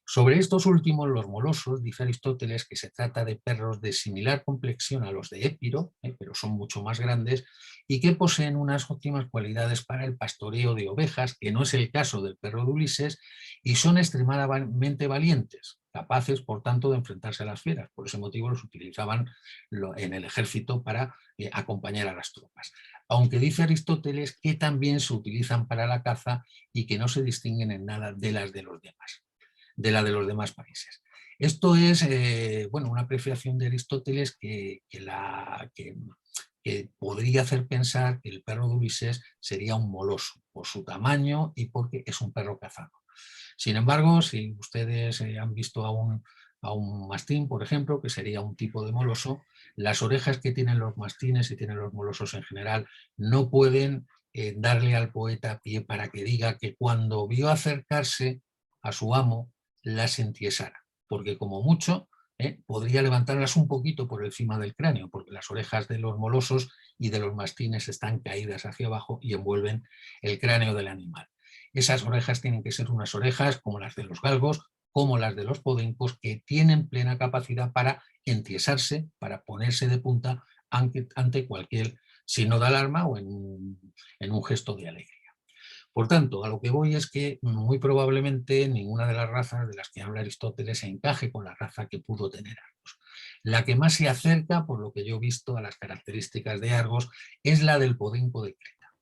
Sobre estos últimos, los molosos, dice Aristóteles que se trata de perros de similar complexión a los de Épiro, pero son mucho más grandes, y que poseen unas óptimas cualidades para el pastoreo de ovejas, que no es el caso del perro de Ulises, y son extremadamente valientes, capaces, por tanto, de enfrentarse a las fieras. Por ese motivo los utilizaban en el ejército para acompañar a las tropas. Aunque dice Aristóteles que también se utilizan para la caza y que no se distinguen en nada de las de los demás, de la de los demás países. Esto es bueno, una apreciación de Aristóteles que que podría hacer pensar que el perro de Ulises sería un moloso, por su tamaño y porque es un perro cazador. Sin embargo, si ustedes han visto a un mastín, por ejemplo, que sería un tipo de moloso, las orejas que tienen los mastines y tienen los molosos en general no pueden darle al poeta pie para que diga que cuando vio acercarse a su amo las entiesara, porque como mucho podría levantarlas un poquito por encima del cráneo, porque las orejas de los molosos y de los mastines están caídas hacia abajo y envuelven el cráneo del animal. Esas orejas tienen que ser unas orejas como las de los galgos, como las de los podencos, que tienen plena capacidad para entiesarse, para ponerse de punta ante cualquier signo de alarma o en un gesto de alegría. Por tanto, a lo que voy es que muy probablemente ninguna de las razas de las que habla Aristóteles encaje con la raza que pudo tener Argos. La que más se acerca, por lo que yo he visto, a las características de Argos es la del podenco de Creta,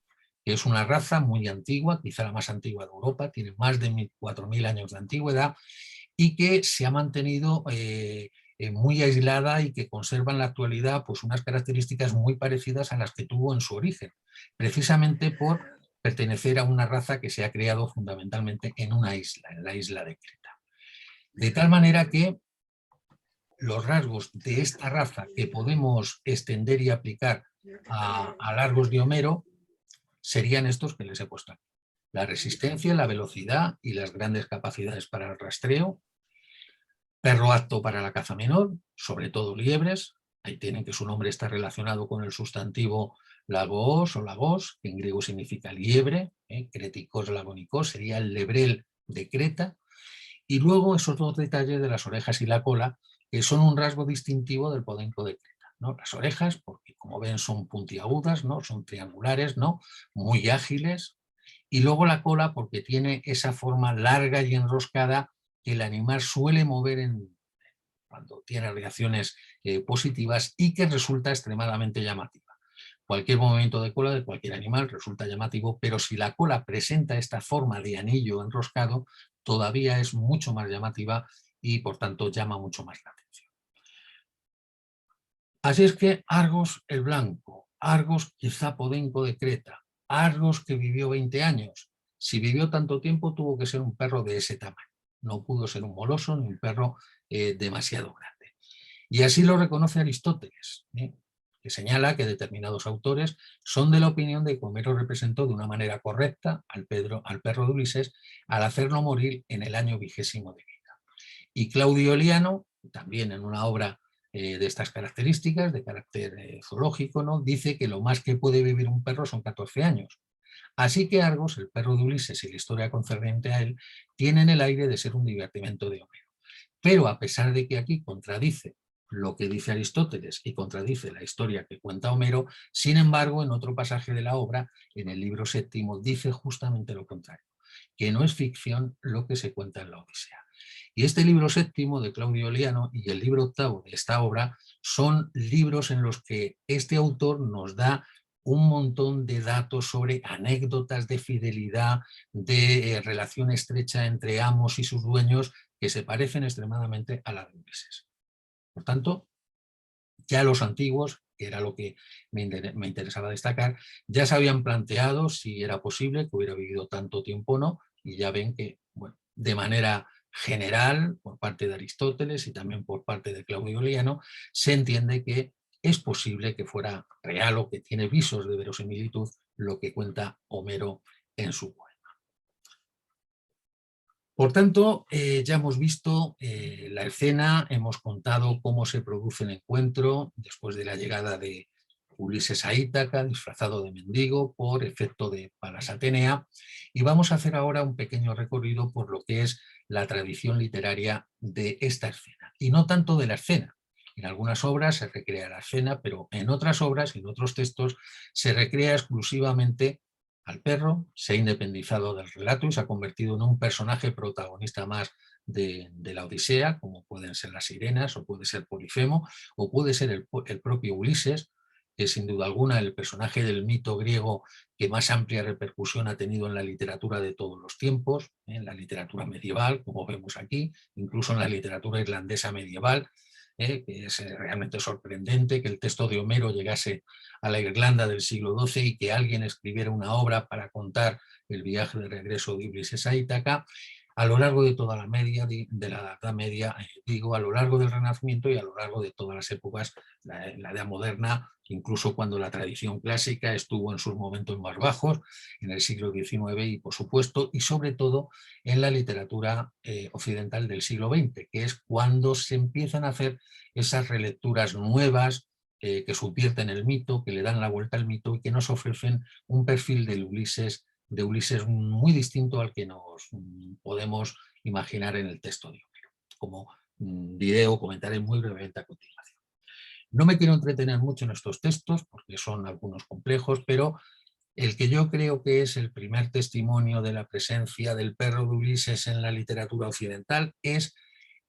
que es una raza muy antigua, quizá la más antigua de Europa, tiene más de 4.000 años de antigüedad y que se ha mantenido muy aislada y que conserva en la actualidad pues, unas características muy parecidas a las que tuvo en su origen, precisamente por pertenecer a una raza que se ha creado fundamentalmente en una isla, en la isla de Creta. De tal manera que los rasgos de esta raza que podemos extender y aplicar a largos de Homero serían estos que les he puesto aquí. La resistencia, la velocidad y las grandes capacidades para el rastreo, perro apto para la caza menor, sobre todo liebres, ahí tienen que su nombre está relacionado con el sustantivo lagos o lagos, que en griego significa liebre, creticos lagónicos, sería el lebrel de Creta, y luego esos dos detalles de las orejas y la cola, que son un rasgo distintivo del podenco de Creta, ¿no? Las orejas, porque como ven son puntiagudas, ¿no? Son triangulares, ¿no? Muy ágiles, y luego la cola porque tiene esa forma larga y enroscada que el animal suele mover cuando tiene reacciones positivas y que resulta extremadamente llamativa. Cualquier movimiento de cola de cualquier animal resulta llamativo, pero si la cola presenta esta forma de anillo enroscado, todavía es mucho más llamativa y por tanto llama mucho más la atención. Así es que Argos el Blanco, Argos quizá podenco de Creta, Argos que vivió 20 años. Si vivió tanto tiempo tuvo que ser un perro de ese tamaño. No pudo ser un moloso ni un perro demasiado grande. Y así lo reconoce Aristóteles, que señala que determinados autores son de la opinión de que Homero representó de una manera correcta al perro de Ulises al hacerlo morir en el año 20º de vida. Y Claudio Eliano, también en una obra de estas características, de carácter zoológico, ¿no? Dice que lo más que puede vivir un perro son 14 años. Así que Argos, el perro de Ulises y la historia concerniente a él, tienen el aire de ser un divertimento de Homero. Pero a pesar de que aquí contradice lo que dice Aristóteles y contradice la historia que cuenta Homero, sin embargo, en otro pasaje de la obra, en el libro séptimo, dice justamente lo contrario, que no es ficción lo que se cuenta en la Odisea. Y este libro séptimo de Claudio Eliano y el libro octavo de esta obra son libros en los que este autor nos da un montón de datos sobre anécdotas de fidelidad, de relación estrecha entre amos y sus dueños que se parecen extremadamente a las de Ulises. Por tanto, ya los antiguos, que era lo que me interesaba destacar, ya se habían planteado si era posible que hubiera vivido tanto tiempo o no, y ya ven que, bueno, de manera general, por parte de Aristóteles y también por parte de Claudio Eliano, se entiende que es posible que fuera real o que tiene visos de verosimilitud lo que cuenta Homero en su poema. Por tanto, ya hemos visto la escena, hemos contado cómo se produce el encuentro después de la llegada de Ulises a Ítaca, disfrazado de mendigo por efecto de Palas Atenea, y vamos a hacer ahora un pequeño recorrido por lo que es la tradición literaria de esta escena, y no tanto de la escena. En algunas obras se recrea la escena, pero en otras obras, en otros textos, se recrea exclusivamente al perro, se ha independizado del relato y se ha convertido en un personaje protagonista más de la Odisea, como pueden ser las sirenas, o puede ser Polifemo, o puede ser el propio Ulises, que es sin duda alguna el personaje del mito griego que más amplia repercusión ha tenido en la literatura de todos los tiempos, en la literatura medieval, como vemos aquí, incluso en la literatura irlandesa medieval, que es realmente sorprendente que el texto de Homero llegase a la Irlanda del siglo XII y que alguien escribiera una obra para contar el viaje de regreso de Ulises a Ítaca. A lo largo de toda la Edad Media, digo, a lo largo del Renacimiento y a lo largo de todas las épocas, la Edad Moderna, incluso cuando la tradición clásica estuvo en sus momentos más bajos, en el siglo XIX y, por supuesto, y sobre todo en la literatura occidental del siglo XX, que es cuando se empiezan a hacer esas relecturas nuevas que subvierten el mito, que le dan la vuelta al mito y que nos ofrecen un perfil de Ulises muy distinto al que nos podemos imaginar en el texto de Homero, como diré o comentaré muy brevemente a continuación. No me quiero entretener mucho en estos textos porque son algunos complejos, pero el que yo creo que es el primer testimonio de la presencia del perro de Ulises en la literatura occidental es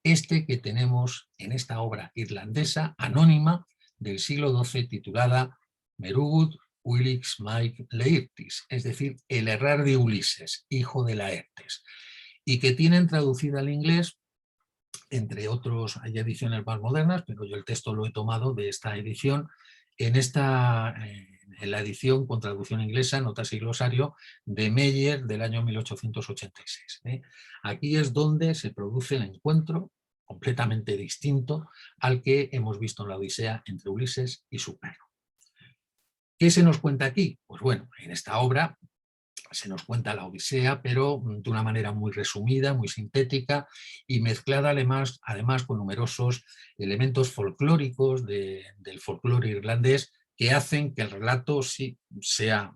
este que tenemos en esta obra irlandesa anónima del siglo XII titulada Merugud Wilix Mike Laertes, es decir, El errar de Ulises, hijo de Laertes, y que tienen traducida al inglés, entre otros, hay ediciones más modernas, pero yo el texto lo he tomado de esta edición, en la edición con traducción inglesa, notas y glosario, de Meyer del año 1886. Aquí es donde se produce el encuentro completamente distinto al que hemos visto en la Odisea entre Ulises y su perro. ¿Qué se nos cuenta aquí? Pues bueno, en esta obra se nos cuenta la Odisea, pero de una manera muy resumida, muy sintética y mezclada además con numerosos elementos folclóricos del folclore irlandés que hacen que el relato sí sea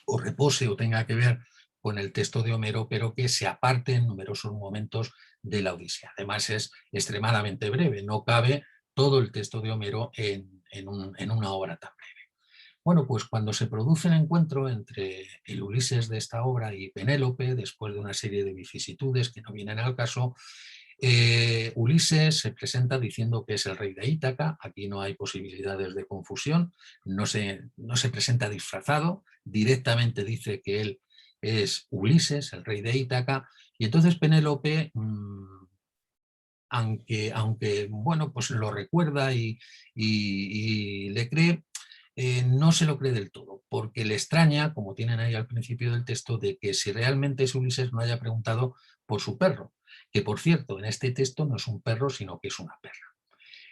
o repose o tenga que ver con el texto de Homero, pero que se aparte en numerosos momentos de la Odisea. Además es extremadamente breve, no cabe todo el texto de Homero en una obra tan breve. Bueno, pues cuando se produce el encuentro entre el Ulises de esta obra y Penélope, después de una serie de vicisitudes que no vienen al caso, Ulises se presenta diciendo que es el rey de Ítaca. Aquí no hay posibilidades de confusión, no se presenta disfrazado, directamente dice que él es Ulises, el rey de Ítaca, y entonces Penélope, aunque bueno, pues lo recuerda y le cree, no se lo cree del todo, porque le extraña, como tienen ahí al principio del texto, de que si realmente es Ulises no haya preguntado por su perro, que por cierto en este texto no es un perro sino que es una perra.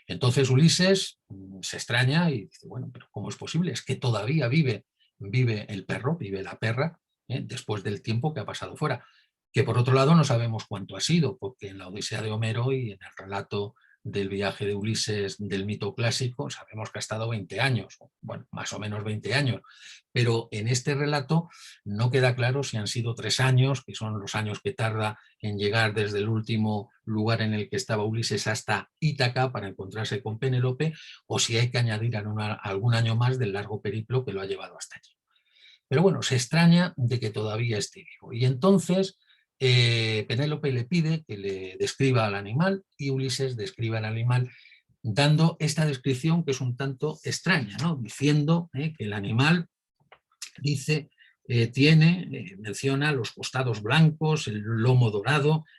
Entonces Ulises se extraña y dice, bueno, pero ¿cómo es posible? Es que todavía vive el perro, vive la perra, después del tiempo que ha pasado fuera. Que por otro lado no sabemos cuánto ha sido, porque en la Odisea de Homero y en el relato del viaje de Ulises del mito clásico sabemos que ha estado 20 años, bueno, más o menos 20 años, pero en este relato no queda claro si han sido 3 años, que son los años que tarda en llegar desde el último lugar en el que estaba Ulises hasta Ítaca para encontrarse con Penélope, o si hay que añadir algún año más del largo periplo que lo ha llevado hasta allí. Pero bueno, se extraña de que todavía esté vivo. Y entonces Penélope le pide que le describa al animal y Ulises describe al animal dando esta descripción que es un tanto extraña, ¿no? Diciendo que el animal dice, menciona los costados blancos, el lomo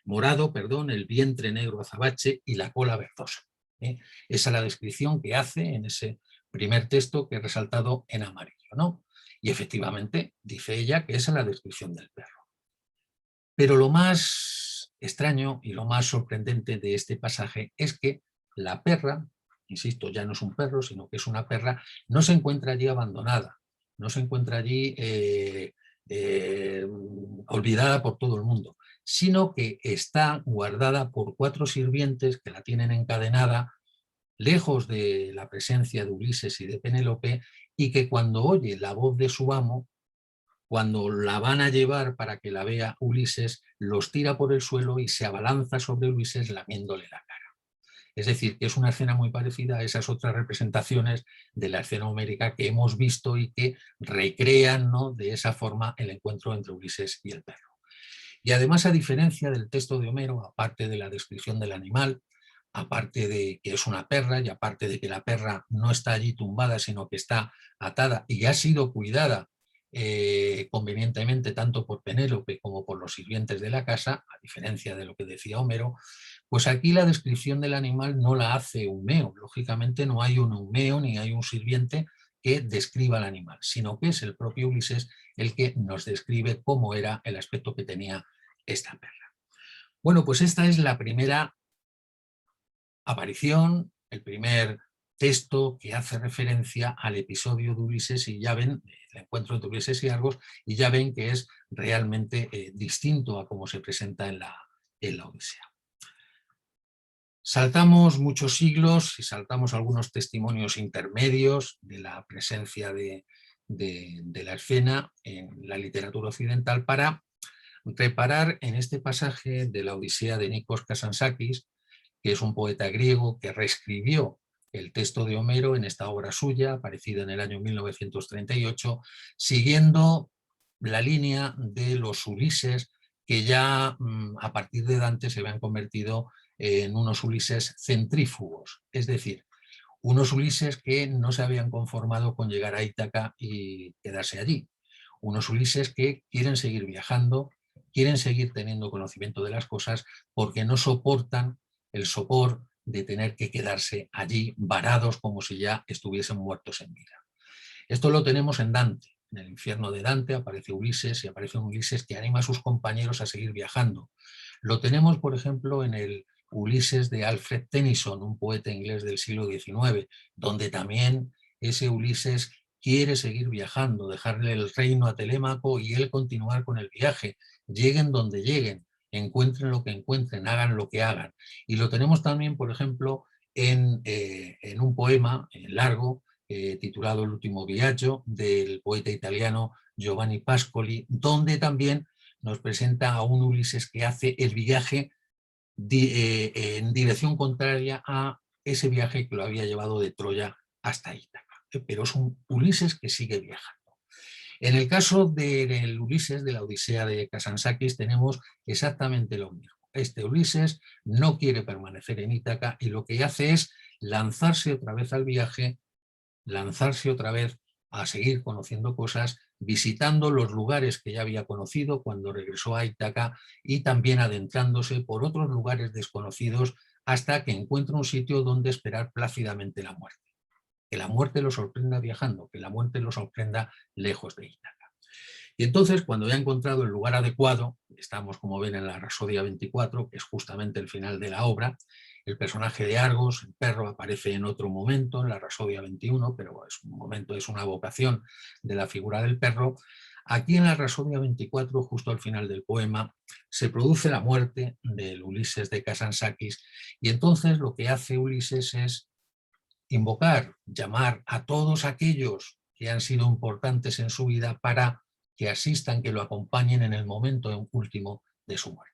morado, el vientre negro azabache y la cola verdosa. Esa es la descripción que hace en ese primer texto que he resaltado en amarillo, ¿no? Y efectivamente dice ella que esa es la descripción del perro. Pero lo más extraño y lo más sorprendente de este pasaje es que la perra, insisto, ya no es un perro, sino que es una perra, no se encuentra allí abandonada, no se encuentra allí olvidada por todo el mundo, sino que está guardada por 4 sirvientes que la tienen encadenada lejos de la presencia de Ulises y de Penélope, y que cuando oye la voz de su amo, cuando la van a llevar para que la vea Ulises, los tira por el suelo y se abalanza sobre Ulises lamiéndole la cara. Es decir, que es una escena muy parecida a esas otras representaciones de la escena homérica que hemos visto y que recrean, ¿no?, de esa forma el encuentro entre Ulises y el perro. Y además, a diferencia del texto de Homero, aparte de la descripción del animal, aparte de que es una perra y aparte de que la perra no está allí tumbada, sino que está atada y ha sido cuidada convenientemente tanto por Penélope como por los sirvientes de la casa, a diferencia de lo que decía Homero, pues aquí la descripción del animal no la hace Eumeo. Lógicamente no hay un Eumeo ni hay un sirviente que describa al animal, sino que es el propio Ulises el que nos describe cómo era el aspecto que tenía esta perra. Bueno, pues esta es la primera aparición, el primer texto que hace referencia al episodio de Ulises, y ya ven, el encuentro entre Ulises y Argos, y ya ven que es realmente distinto a cómo se presenta en la Odisea. Saltamos muchos siglos y saltamos algunos testimonios intermedios de la presencia de la escena en la literatura occidental para reparar en este pasaje de la Odisea de Nikos Kazantzakis, que es un poeta griego que reescribió el texto de Homero en esta obra suya, aparecida en el año 1938, siguiendo la línea de los Ulises que ya a partir de Dante se habían convertido en unos Ulises centrífugos, es decir, unos Ulises que no se habían conformado con llegar a Ítaca y quedarse allí, unos Ulises que quieren seguir viajando, quieren seguir teniendo conocimiento de las cosas porque no soportan el sopor de tener que quedarse allí varados como si ya estuviesen muertos en vida. Esto lo tenemos en Dante. En el infierno de Dante aparece Ulises y aparece un Ulises que anima a sus compañeros a seguir viajando. Lo tenemos, por ejemplo, en el Ulises de Alfred Tennyson, un poeta inglés del siglo XIX, donde también ese Ulises quiere seguir viajando, dejarle el reino a Telémaco y él continuar con el viaje, lleguen donde lleguen, encuentren lo que encuentren, hagan lo que hagan. Y lo tenemos también, por ejemplo, en un poema largo titulado El último viaggio, del poeta italiano Giovanni Pascoli, donde también nos presenta a un Ulises que hace el viaje en dirección contraria a ese viaje que lo había llevado de Troya hasta Ítaca. Pero es un Ulises que sigue viajando. En el caso del Ulises, de la Odisea de Kazantzakis, tenemos exactamente lo mismo. Este Ulises no quiere permanecer en Ítaca y lo que hace es lanzarse otra vez al viaje, lanzarse otra vez a seguir conociendo cosas, visitando los lugares que ya había conocido cuando regresó a Ítaca y también adentrándose por otros lugares desconocidos hasta que encuentra un sitio donde esperar plácidamente la muerte. Que la muerte lo sorprenda viajando, que la muerte lo sorprenda lejos de Ítaca. Y entonces, cuando ya ha encontrado el lugar adecuado, estamos como ven en la Rasodia 24, que es justamente el final de la obra, el personaje de Argos, el perro, aparece en otro momento, en la Rasodia 21, pero es un momento, es una vocación de la figura del perro. Aquí en la Rasodia 24, justo al final del poema, se produce la muerte del Ulises de Kazantzakis y entonces lo que hace Ulises es invocar, llamar a todos aquellos que han sido importantes en su vida para que asistan, que lo acompañen en el momento último de su muerte.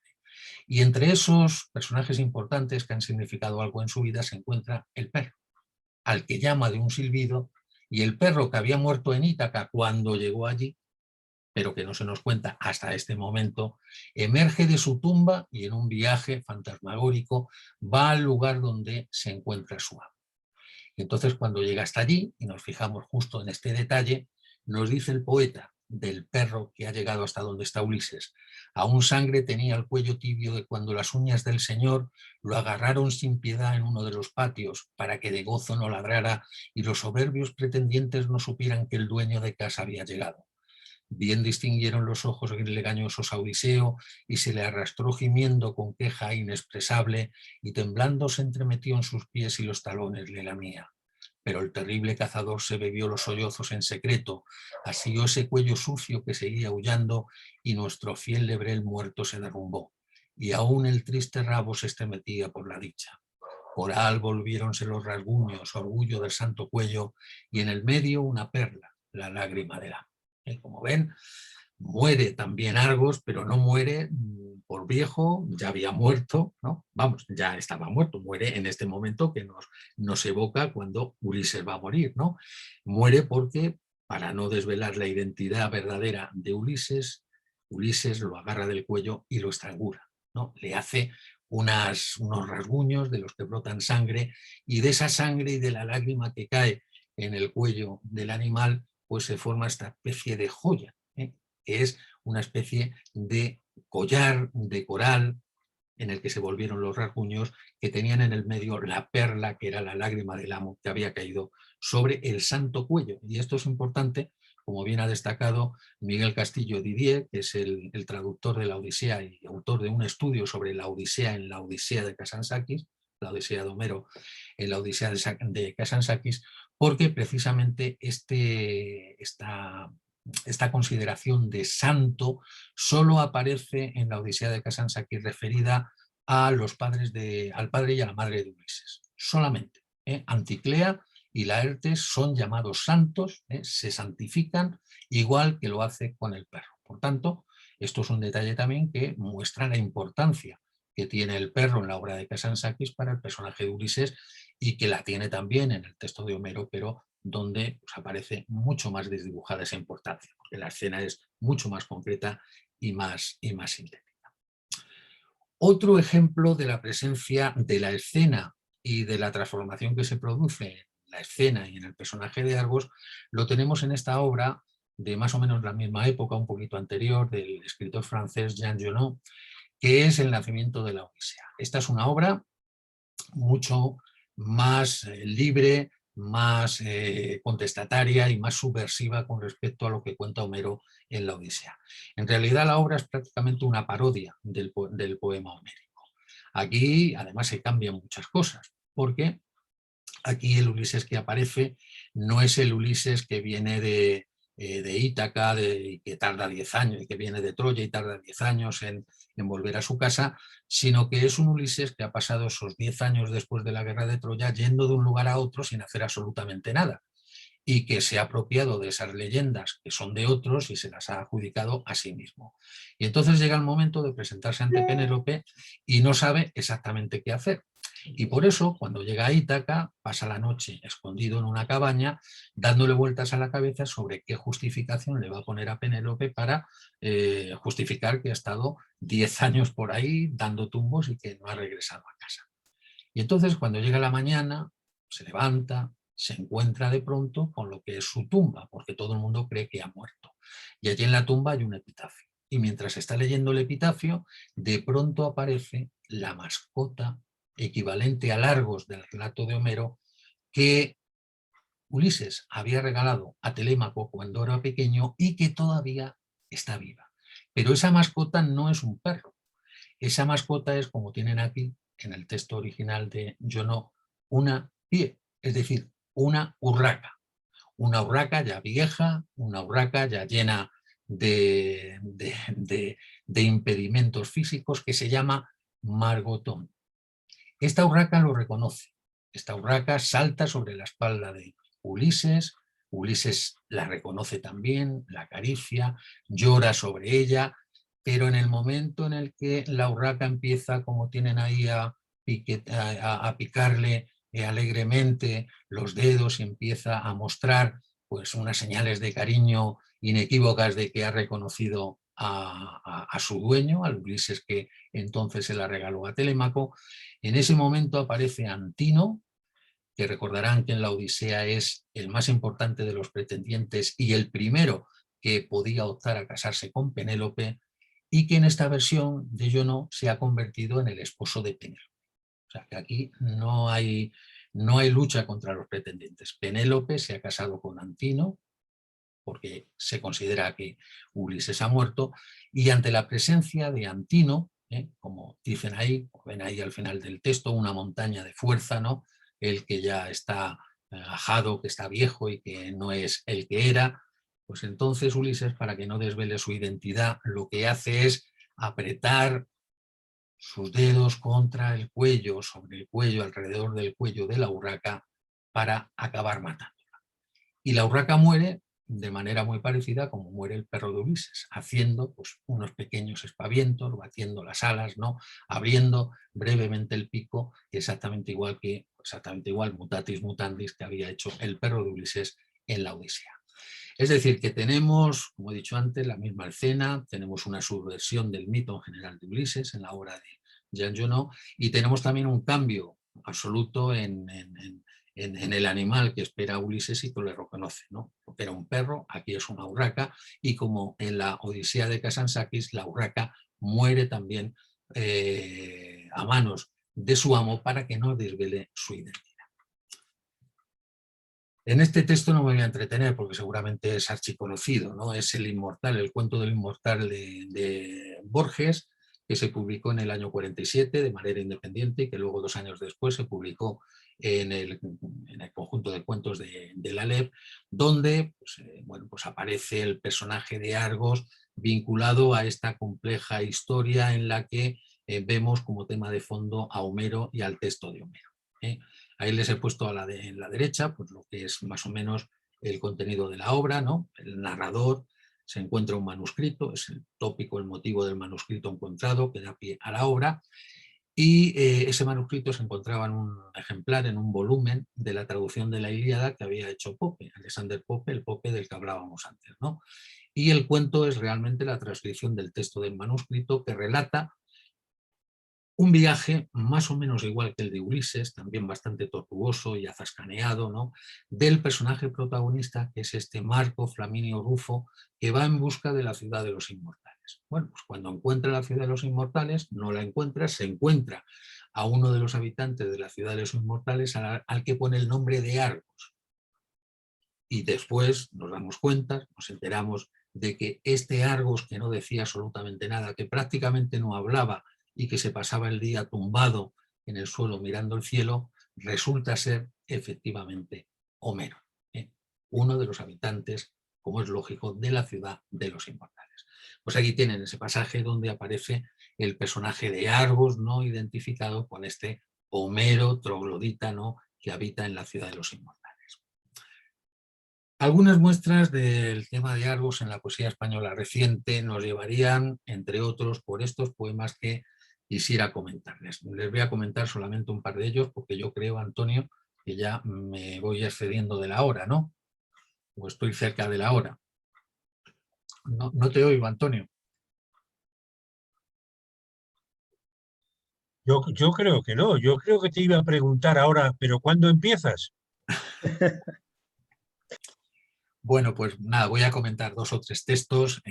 Y entre esos personajes importantes que han significado algo en su vida se encuentra el perro, al que llama de un silbido, y el perro que había muerto en Ítaca cuando llegó allí, pero que no se nos cuenta hasta este momento, emerge de su tumba y en un viaje fantasmagórico va al lugar donde se encuentra su amo. Y entonces cuando llega hasta allí, y nos fijamos justo en este detalle, nos dice el poeta del perro que ha llegado hasta donde está Ulises. Aún sangre tenía el cuello tibio de cuando las uñas del señor lo agarraron sin piedad en uno de los patios para que de gozo no ladrara y los soberbios pretendientes no supieran que el dueño de casa había llegado. Bien distinguieron los ojos legañosos a Odiseo y se le arrastró gimiendo con queja inexpresable y temblando se entremetió en sus pies y los talones le lamía. Pero el terrible cazador se bebió los sollozos en secreto, asió ese cuello sucio que seguía aullando y nuestro fiel lebrel muerto se derrumbó. Y aún el triste rabo se estremetía por la dicha. Coral volviéronse los rasguños, orgullo del santo cuello, y en el medio una perla, la lágrima de la. Como ven, muere también Argos, pero no muere por viejo, ya había muerto, ¿no? Vamos, ya estaba muerto, muere en este momento que nos evoca cuando Ulises va a morir, ¿no? Muere porque, para no desvelar la identidad verdadera de Ulises, Ulises lo agarra del cuello y lo estrangula, ¿no? Le hace unos rasguños de los que brotan sangre y de esa sangre y de la lágrima que cae en el cuello del animal pues se forma esta especie de joya, que es una especie de collar de coral en el que se volvieron los rasguños, que tenían en el medio la perla, que era la lágrima del amo, que había caído sobre el santo cuello. Y esto es importante, como bien ha destacado Miguel Castillo Didier, que es el traductor de la Odisea y autor de un estudio sobre la Odisea en la Odisea de Kazantzakis, la Odisea de Homero en la Odisea de Kazantzakis, porque precisamente esta consideración de santo solo aparece en la Odisea de Kazantzakis referida a los padres al padre y a la madre de Ulises. Solamente. Anticlea y Laertes son llamados santos, se santifican igual que lo hace con el perro. Por tanto, esto es un detalle también que muestra la importancia que tiene el perro en la obra de Kazantzakis para el personaje de Ulises y que la tiene también en el texto de Homero, pero donde pues, aparece mucho más desdibujada esa importancia, porque la escena es mucho más concreta y más sintética. Otro ejemplo de la presencia de la escena y de la transformación que se produce en la escena y en el personaje de Argos lo tenemos en esta obra de más o menos la misma época, un poquito anterior, del escritor francés Jean Genot, que es El nacimiento de la Odisea. Esta es una obra mucho más libre, más contestataria y más subversiva con respecto a lo que cuenta Homero en la Odisea. En realidad la obra es prácticamente una parodia del poema homérico. Aquí además se cambian muchas cosas, porque aquí el Ulises que aparece no es el Ulises que viene de Ítaca, que tarda 10 años, y que viene de Troya y tarda 10 años en volver a su casa, sino que es un Ulises que ha pasado esos 10 años después de la guerra de Troya yendo de un lugar a otro sin hacer absolutamente nada, y que se ha apropiado de esas leyendas que son de otros y se las ha adjudicado a sí mismo. Y entonces llega el momento de presentarse ante Penélope y no sabe exactamente qué hacer. Y por eso, cuando llega a Ítaca, pasa la noche escondido en una cabaña, dándole vueltas a la cabeza sobre qué justificación le va a poner a Penélope para justificar que ha estado 10 años por ahí dando tumbos y que no ha regresado a casa. Y entonces, cuando llega la mañana, se levanta, se encuentra de pronto con lo que es su tumba, porque todo el mundo cree que ha muerto. Y allí en la tumba hay un epitafio. Y mientras está leyendo el epitafio, de pronto aparece la mascota equivalente a Argos del relato de Homero, que Ulises había regalado a Telémaco cuando era pequeño y que todavía está viva. Pero esa mascota no es un perro. Esa mascota es, como tienen aquí en el texto original de Genot, una pie, es decir, una urraca. Una urraca ya vieja, una urraca ya llena de impedimentos físicos, que se llama Margotón. Esta urraca lo reconoce. Esta urraca salta sobre la espalda de Ulises. Ulises la reconoce también, la acaricia, llora sobre ella, pero en el momento en el que la urraca empieza, como tienen ahí, a picarle alegremente los dedos y empieza a mostrar pues, unas señales de cariño inequívocas de que ha reconocido a su dueño, al Ulises que entonces se la regaló a Telémaco, en ese momento aparece Antino, que recordarán que en la Odisea es el más importante de los pretendientes y el primero que podía optar a casarse con Penélope, y que en esta versión de Genot se ha convertido en el esposo de Penélope. O sea que aquí no hay lucha contra los pretendientes. Penélope se ha casado con Antino, porque se considera que Ulises ha muerto, y ante la presencia de Antino, como dicen ahí, ven ahí al final del texto, una montaña de fuerza, ¿no? El que ya está ajado, que está viejo y que no es el que era, pues entonces Ulises, para que no desvele su identidad, lo que hace es apretar sus dedos contra el cuello, sobre el cuello, alrededor del cuello de la urraca, para acabar matándola. Y la urraca muere de manera muy parecida como muere el perro de Ulises, haciendo pues, unos pequeños espavientos, batiendo las alas, ¿no? Abriendo brevemente el pico, exactamente igual, mutatis mutandis, que había hecho el perro de Ulises en la Odisea. Es decir, que tenemos, como he dicho antes, la misma escena, tenemos una subversión del mito en general de Ulises en la obra de Jean Genot, y tenemos también un cambio absoluto en en el animal que espera a Ulises y que le reconoce, ¿no? Porque era un perro, aquí es una urraca, y como en la Odisea de Kazantzakis, la urraca muere también a manos de su amo para que no desvele su identidad. En este texto no me voy a entretener porque seguramente es archiconocido, ¿no? Es El Inmortal, el cuento del Inmortal de Borges, que se publicó en el año 47 de manera independiente y que luego 2 años después se publicó en el conjunto de cuentos de la LEP, donde pues, bueno, pues aparece el personaje de Argos vinculado a esta compleja historia en la que vemos como tema de fondo a Homero y al texto de Homero. Ahí les he puesto en la derecha pues lo que es más o menos el contenido de la obra, ¿no? El narrador se encuentra un manuscrito, es el tópico, el motivo del manuscrito encontrado que da pie a la obra, y ese manuscrito se encontraba en un ejemplar, en un volumen de la traducción de la Ilíada que había hecho Pope, Alexander Pope, el Pope del que hablábamos antes, ¿no? Y el cuento es realmente la transcripción del texto del manuscrito que relata un viaje más o menos igual que el de Ulises, también bastante tortuoso y azascaneado, ¿no? Del personaje protagonista, que es este Marco Flaminio Rufo, que va en busca de la ciudad de los inmortales. Bueno, pues cuando encuentra la ciudad de los inmortales, no la encuentra, se encuentra a uno de los habitantes de la ciudad de los inmortales al que pone el nombre de Argos. Y después nos damos cuenta, nos enteramos de que este Argos, que no decía absolutamente nada, que prácticamente no hablaba y que se pasaba el día tumbado en el suelo mirando el cielo, resulta ser efectivamente Homero, uno de los habitantes, como es lógico, de la ciudad de los inmortales. Pues aquí tienen ese pasaje donde aparece el personaje de Argos, no identificado con este Homero troglodita, ¿no?, que habita en la ciudad de los inmortales. Algunas muestras del tema de Argos en la poesía española reciente nos llevarían, entre otros, por estos poemas que quisiera comentarles. Les voy a comentar solamente un par de ellos porque yo creo, Antonio, que ya me voy excediendo de la hora, ¿no? O estoy cerca de la hora. No, no te oigo, Antonio. Yo creo que no, yo creo que te iba a preguntar ahora, pero ¿cuándo empiezas? Bueno, pues nada, voy a comentar 2 o 3 textos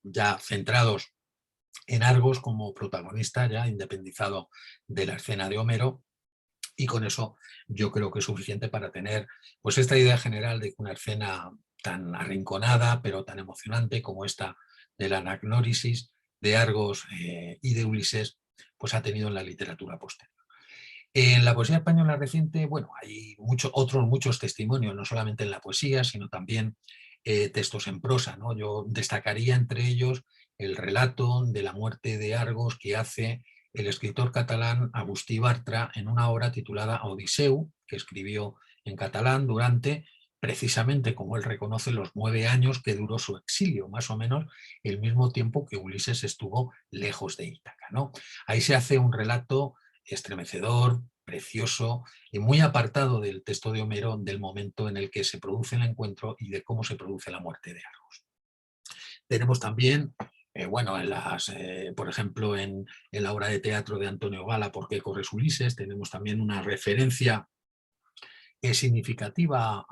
ya centrados en Argos como protagonista, ya independizado de la escena de Homero, y con eso yo creo que es suficiente para tener pues esta idea general de que una escena tan arrinconada pero tan emocionante como esta de la anagnórisis de Argos y de Ulises pues ha tenido en la literatura posterior. En la poesía española reciente, bueno, hay otros muchos testimonios, no solamente en la poesía, sino también textos en prosa, ¿no? Yo destacaría entre ellos el relato de la muerte de Argos que hace el escritor catalán Agustí Bartra en una obra titulada Odiseu, que escribió en catalán durante, precisamente como él reconoce, los 9 años que duró su exilio, más o menos el mismo tiempo que Ulises estuvo lejos de Ítaca, ¿no? Ahí se hace un relato estremecedor, precioso y muy apartado del texto de Homero del momento en el que se produce el encuentro y de cómo se produce la muerte de Argos. Tenemos también, bueno, por ejemplo, en la obra de teatro de Antonio Gala, ¿Por qué corres Ulises?, tenemos también una referencia significativa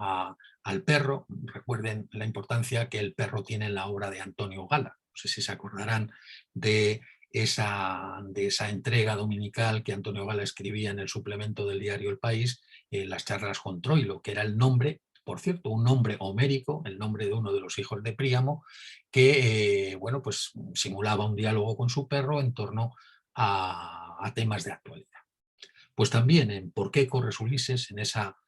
al perro. Recuerden la importancia que el perro tiene en la obra de Antonio Gala. No sé si se acordarán de esa entrega dominical que Antonio Gala escribía en el suplemento del diario El País, las charlas con Troilo, que era el nombre, por cierto, un nombre homérico, el nombre de uno de los hijos de Príamo, que bueno, pues simulaba un diálogo con su perro en torno a temas de actualidad. Pues también en ¿Por qué corres Ulises?, en esa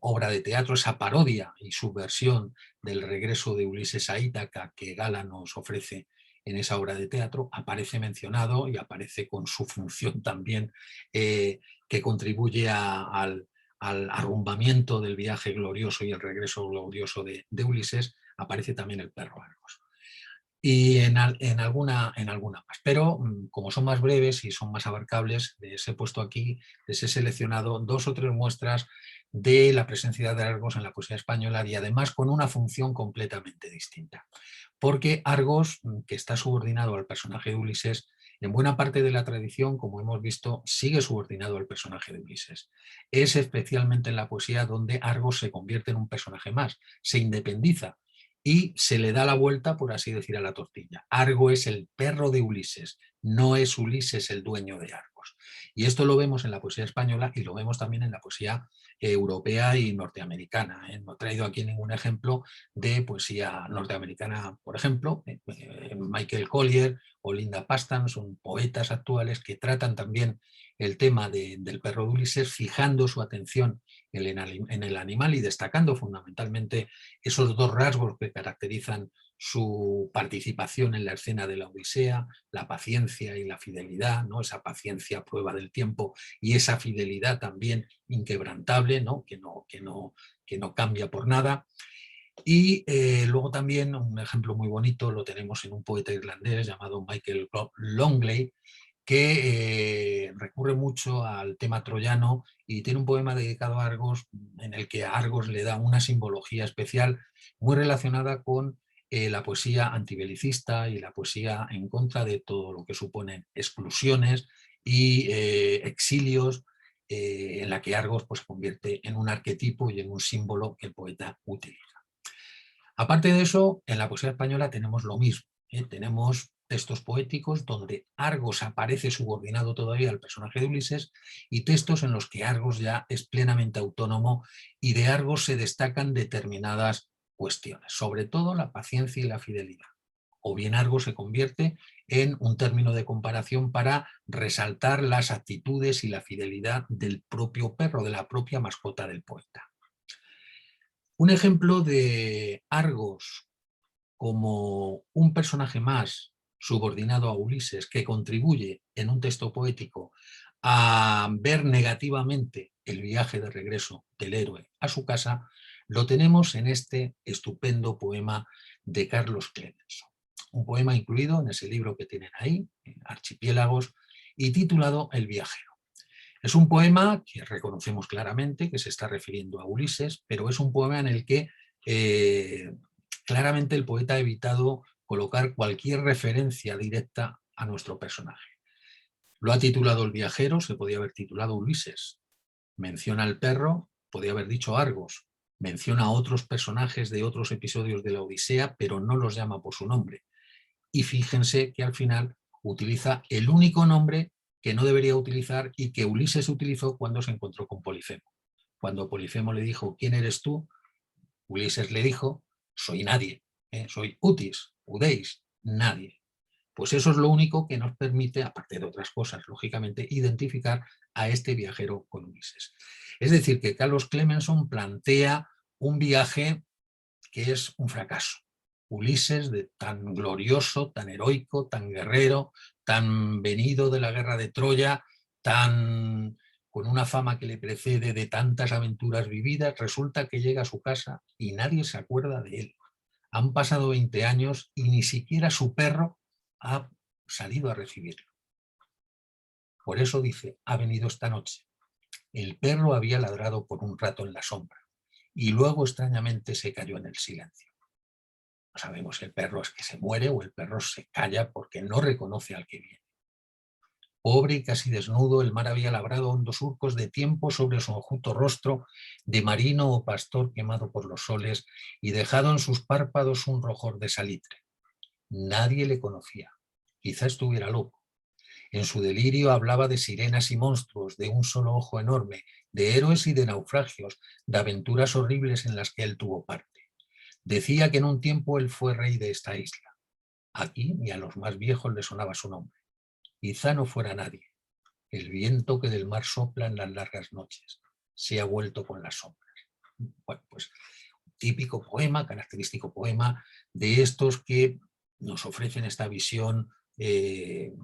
obra de teatro, esa parodia y subversión del regreso de Ulises a Ítaca que Gala nos ofrece en esa obra de teatro, aparece mencionado y aparece con su función también que contribuye al arrumbamiento del viaje glorioso y el regreso glorioso de Ulises, aparece también el perro Argos. Y en alguna más. Pero como son más breves y son más abarcables, les he puesto aquí, les he seleccionado 2 o 3 muestras de la presencia de Argos en la poesía española y además con una función completamente distinta. Porque Argos, que está subordinado al personaje de Ulises, en buena parte de la tradición, como hemos visto, sigue subordinado al personaje de Ulises. Es especialmente en la poesía donde Argos se convierte en un personaje más, se independiza y se le da la vuelta, por así decir, a la tortilla. Argo es el perro de Ulises, no es Ulises el dueño de Argos. Y esto lo vemos en la poesía española y lo vemos también en la poesía europea y norteamericana. No he traído aquí ningún ejemplo de poesía norteamericana, por ejemplo, Michael Collier o Linda Pastan son poetas actuales que tratan también el tema del perro de Ulises, fijando su atención en el animal y destacando fundamentalmente esos dos rasgos que caracterizan su participación en la escena de la Odisea, la paciencia y la fidelidad, ¿no? Esa paciencia a prueba del tiempo y esa fidelidad también inquebrantable, ¿no? Que no cambia por nada. Y luego también un ejemplo muy bonito lo tenemos en un poeta irlandés llamado Michael Longley, que recurre mucho al tema troyano y tiene un poema dedicado a Argos en el que a Argos le da una simbología especial muy relacionada con la poesía antibelicista y la poesía en contra de todo lo que suponen exclusiones y exilios, en la que Argos pues, se convierte en un arquetipo y en un símbolo que el poeta utiliza. Aparte de eso, en la poesía española tenemos lo mismo. Tenemos textos poéticos donde Argos aparece subordinado todavía al personaje de Ulises y textos en los que Argos ya es plenamente autónomo y de Argos se destacan determinadas cuestiones, sobre todo la paciencia y la fidelidad. O bien Argos se convierte en un término de comparación para resaltar las actitudes y la fidelidad del propio perro, de la propia mascota del poeta. Un ejemplo de Argos como un personaje más subordinado a Ulises que contribuye en un texto poético a ver negativamente el viaje de regreso del héroe a su casa, lo tenemos en este estupendo poema de Carlos Clemenson. Un poema incluido en ese libro que tienen ahí, Archipiélagos, y titulado El viajero. Es un poema que reconocemos claramente que se está refiriendo a Ulises, pero es un poema en el que claramente el poeta ha evitado colocar cualquier referencia directa a nuestro personaje. Lo ha titulado El viajero, se podía haber titulado Ulises. Menciona al perro, podía haber dicho Argos. Menciona a otros personajes de otros episodios de la Odisea, pero no los llama por su nombre. Y fíjense que al final utiliza el único nombre que no debería utilizar y que Ulises utilizó cuando se encontró con Polifemo. Cuando Polifemo le dijo, ¿quién eres tú?, Ulises le dijo, soy nadie, soy Utis, Udeis, nadie. Pues eso es lo único que nos permite, aparte de otras cosas, lógicamente, identificar a este viajero con Ulises. Es decir, que Carlos Clemenson plantea un viaje que es un fracaso. Ulises, tan glorioso, tan heroico, tan guerrero, tan venido de la guerra de Troya, con una fama que le precede de tantas aventuras vividas, resulta que llega a su casa y nadie se acuerda de él. Han pasado 20 años y ni siquiera su perro ha salido a recibirlo. Por eso dice, ha venido esta noche. El perro había ladrado por un rato en la sombra y luego extrañamente se cayó en el silencio. No sabemos si el perro es que se muere o el perro se calla porque no reconoce al que viene. Pobre y casi desnudo, el mar había labrado hondos surcos de tiempo sobre su enjuto rostro de marino o pastor quemado por los soles y dejado en sus párpados un rojor de salitre. Nadie le conocía, quizá estuviera loco. En su delirio hablaba de sirenas y monstruos, de un solo ojo enorme, de héroes y de naufragios, de aventuras horribles en las que él tuvo parte. Decía que en un tiempo él fue rey de esta isla. Aquí ni a los más viejos le sonaba su nombre. Quizá no fuera nadie. El viento que del mar sopla en las largas noches se ha vuelto con las sombras. Bueno, pues típico poema, característico poema de estos que nos ofrecen esta visión del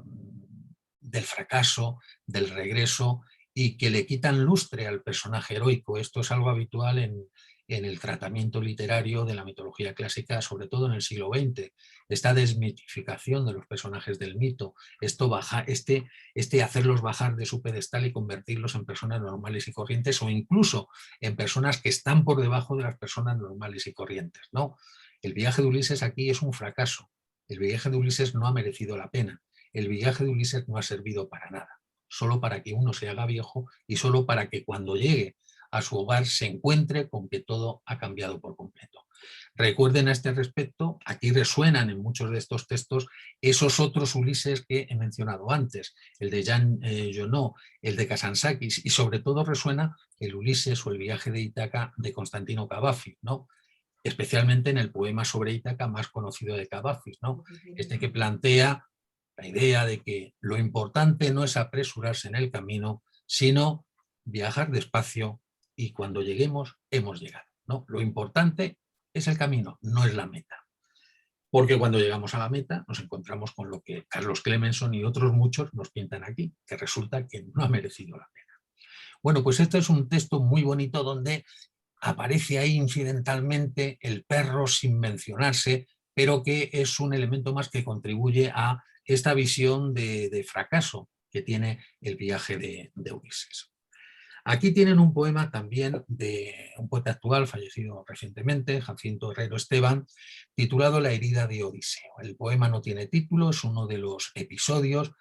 fracaso, del regreso y que le quitan lustre al personaje heroico. Esto es algo habitual en el tratamiento literario de la mitología clásica, sobre todo en el siglo XX. Esta desmitificación de los personajes del mito, este hacerlos bajar de su pedestal y convertirlos en personas normales y corrientes o incluso en personas que están por debajo de las personas normales y corrientes. No, el viaje de Ulises aquí es un fracaso. El viaje de Ulises no ha merecido la pena. el viaje de Ulises no ha servido para nada, solo para que uno se haga viejo y solo para que cuando llegue a su hogar se encuentre con que todo ha cambiado por completo. Recuerden a este respecto, aquí resuenan en muchos de estos textos esos otros Ulises que he mencionado antes, el de Jean Genot, el de Kazantzakis, y sobre todo resuena el Ulises o el viaje de Ítaca de Constantino Cavafis, ¿no? Especialmente en el poema sobre Ítaca más conocido de Cavafis, ¿no? Este que plantea la idea de que lo importante no es apresurarse en el camino, sino viajar despacio y cuando lleguemos, hemos llegado, ¿no? Lo importante es el camino, no es la meta. Porque cuando llegamos a la meta nos encontramos con lo que Carlos Clemenson y otros muchos nos pintan aquí, que resulta que no ha merecido la pena. Bueno, pues este es un texto muy bonito donde aparece ahí incidentalmente el perro sin mencionarse, pero que es un elemento más que contribuye a esta visión de fracaso que tiene el viaje de Ulises. Aquí tienen un poema también de un poeta actual, fallecido recientemente, Jacinto Herrero Esteban, titulado La herida de Odiseo. El poema no tiene título, es uno de los episodios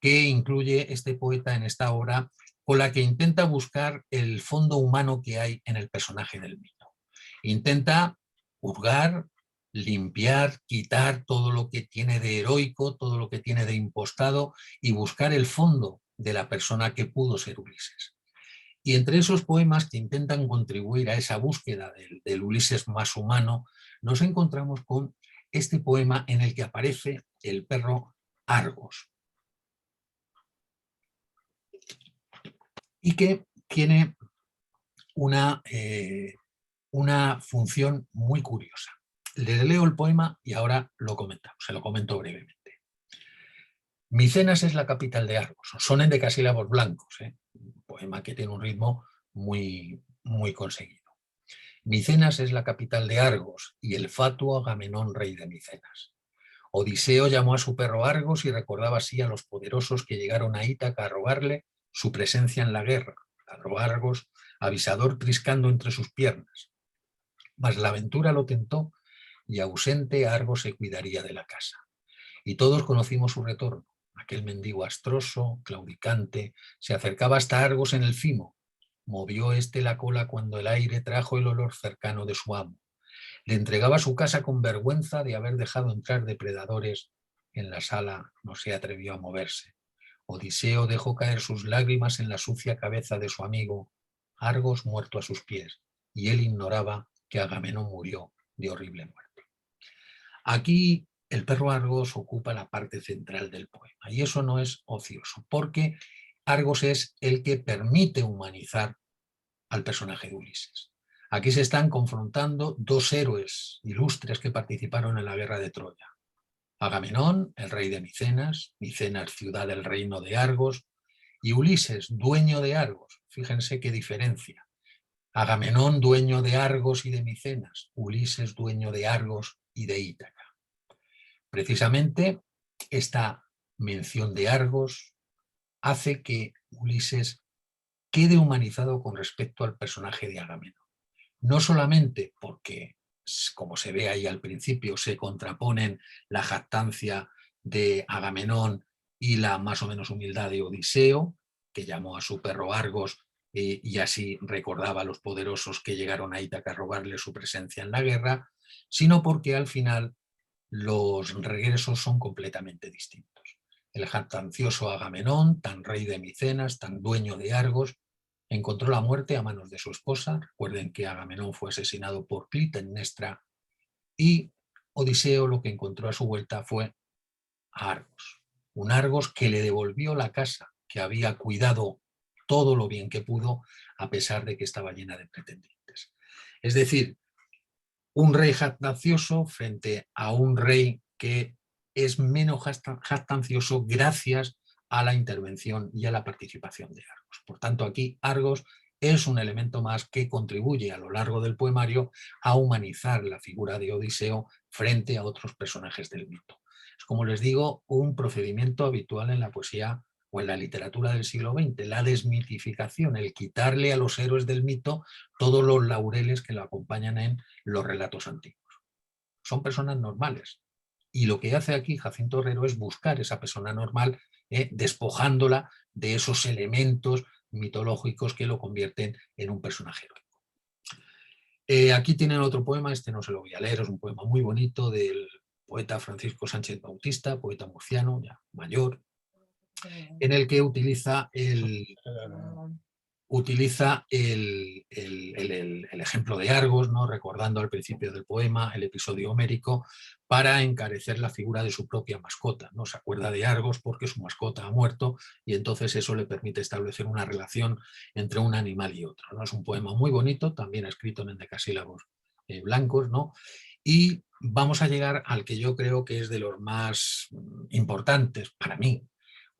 que incluye este poeta en esta obra, con la que intenta buscar el fondo humano que hay en el personaje del mito. Intenta hurgar, limpiar, quitar todo lo que tiene de heroico, todo lo que tiene de impostado y buscar el fondo de la persona que pudo ser Ulises. Y entre esos poemas que intentan contribuir a esa búsqueda del Ulises más humano, nos encontramos con este poema en el que aparece el perro Argos. Y que tiene una función muy curiosa. Les leo el poema y ahora lo comentamos, se lo comento brevemente. Micenas es la capital de Argos, son endecasílabos blancos, un poema que tiene un ritmo muy, muy conseguido. Micenas es la capital de Argos y el fatuo Agamenón, rey de Micenas. Odiseo llamó a su perro Argos y recordaba así a los poderosos que llegaron a Ítaca a rogarle su presencia en la guerra. Ladró Argos, avisador triscando entre sus piernas. Mas la aventura lo tentó y ausente Argos se cuidaría de la casa. Y todos conocimos su retorno. Aquel mendigo astroso, claudicante, se acercaba hasta Argos en el cimo. Movió este la cola cuando el aire trajo el olor cercano de su amo. Le entregaba su casa con vergüenza de haber dejado entrar depredadores. En la sala no se atrevió a moverse. Odiseo dejó caer sus lágrimas en la sucia cabeza de su amigo, Argos muerto a sus pies, y él ignoraba que Agamenón murió de horrible muerte. Aquí el perro Argos ocupa la parte central del poema, y eso no es ocioso, porque Argos es el que permite humanizar al personaje de Ulises. Aquí se están confrontando dos héroes ilustres que participaron en la guerra de Troya. Agamenón, el rey de Micenas, Micenas, ciudad del reino de Argos, y Ulises, dueño de Argos. Fíjense qué diferencia. Agamenón, dueño de Argos y de Micenas, Ulises, dueño de Argos y de Ítaca. Precisamente esta mención de Argos hace que Ulises quede humanizado con respecto al personaje de Agamenón. No solamente porque, como se ve ahí al principio, se contraponen la jactancia de Agamenón y la más o menos humildad de Odiseo, que llamó a su perro Argos y así recordaba a los poderosos que llegaron a Ítaca a robarle su presencia en la guerra, sino porque al final los regresos son completamente distintos. El jactancioso Agamenón, tan rey de Micenas, tan dueño de Argos, encontró la muerte a manos de su esposa. Recuerden que Agamenón fue asesinado por Clitemnestra y Odiseo lo que encontró a su vuelta fue a Argos. Un Argos que le devolvió la casa, que había cuidado todo lo bien que pudo, a pesar de que estaba llena de pretendientes. Es decir, un rey jactancioso frente a un rey que es menos jactancioso gracias a la intervención y a la participación de Argos. Por tanto, aquí Argos es un elemento más que contribuye a lo largo del poemario a humanizar la figura de Odiseo frente a otros personajes del mito. Es, como les digo, un procedimiento habitual en la poesía o en la literatura del siglo XX, la desmitificación, el quitarle a los héroes del mito todos los laureles que lo acompañan en los relatos antiguos. Son personas normales, Y lo que hace aquí Jacinto Herrero es buscar esa persona normal, despojándola de esos elementos mitológicos que lo convierten en un personaje heroico. Aquí tienen otro poema, este no se lo voy a leer, es un poema muy bonito del poeta Francisco Sánchez Bautista, poeta murciano, ya mayor, en el que utiliza el ejemplo de Argos, ¿no? Recordando al principio del poema el episodio homérico, para encarecer la figura de su propia mascota, ¿no? Se acuerda de Argos porque su mascota ha muerto y entonces eso le permite establecer una relación entre un animal y otro, ¿no? Es un poema muy bonito, también escrito en endecasílabos blancos, ¿no? Y vamos a llegar al que yo creo que es de los más importantes para mí,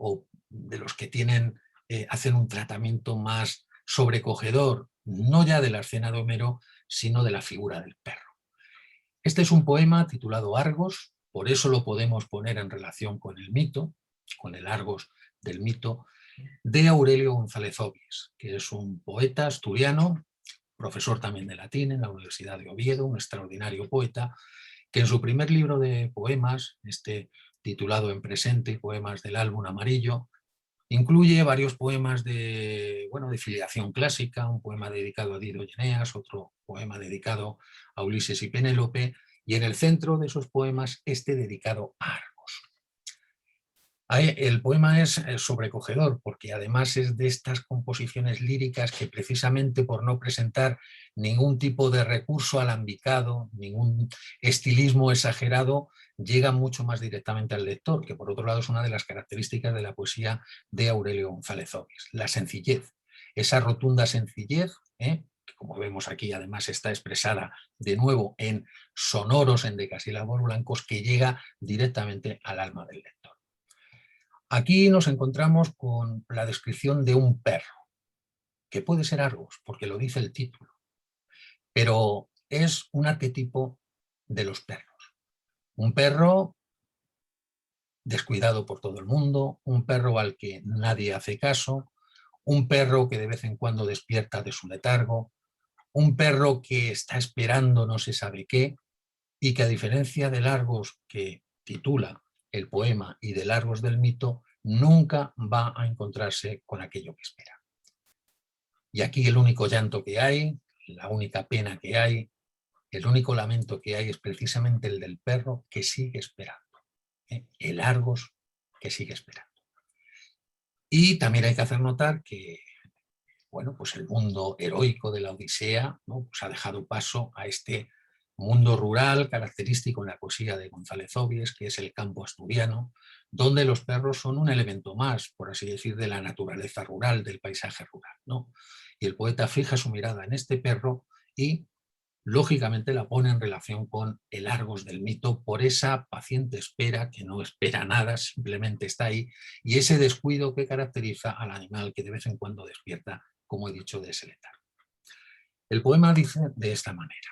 o de los que hacen un tratamiento más sobrecogedor, no ya de la escena de Homero, sino de la figura del perro. Este es un poema titulado Argos, por eso lo podemos poner en relación con el mito, con el Argos del mito, de Aurelio González Obies, que es un poeta asturiano, profesor también de latín en la Universidad de Oviedo, un extraordinario poeta, que en su primer libro de poemas, titulado En presente y poemas del álbum amarillo, incluye varios poemas de filiación clásica, un poema dedicado a Dido y Eneas, otro poema dedicado a Ulises y Penélope, y en el centro de esos poemas dedicado a Argos. El poema es sobrecogedor porque además es de estas composiciones líricas que precisamente por no presentar ningún tipo de recurso alambicado, ningún estilismo exagerado, llega mucho más directamente al lector, que por otro lado es una de las características de la poesía de Aurelio González Obies, la sencillez, esa rotunda sencillez, que como vemos aquí además está expresada de nuevo en sonoros endecasílabos blancos, que llega directamente al alma del lector. Aquí nos encontramos con la descripción de un perro, que puede ser Argos, porque lo dice el título, pero es un arquetipo de los perros. Un perro descuidado por todo el mundo, un perro al que nadie hace caso, un perro que de vez en cuando despierta de su letargo, un perro que está esperando no se sabe qué, y que a diferencia del Argos que titula el poema y del Argos del mito, nunca va a encontrarse con aquello que espera. Y aquí el único llanto que hay, la única pena que hay, el único lamento que hay es precisamente el del perro que sigue esperando, el Argos que sigue esperando. Y también hay que hacer notar que pues el mundo heroico de la Odisea, ¿no? Pues ha dejado paso a este mundo rural característico en la poesía de González Obies, que es el campo asturiano, donde los perros son un elemento más, por así decir, de la naturaleza rural, del paisaje rural, ¿no? Y el poeta fija su mirada en este perro y, lógicamente, la pone en relación con el Argos del mito por esa paciente espera, que no espera nada, simplemente está ahí, y ese descuido que caracteriza al animal que de vez en cuando despierta, como he dicho, de ese letargo. El poema dice de esta manera: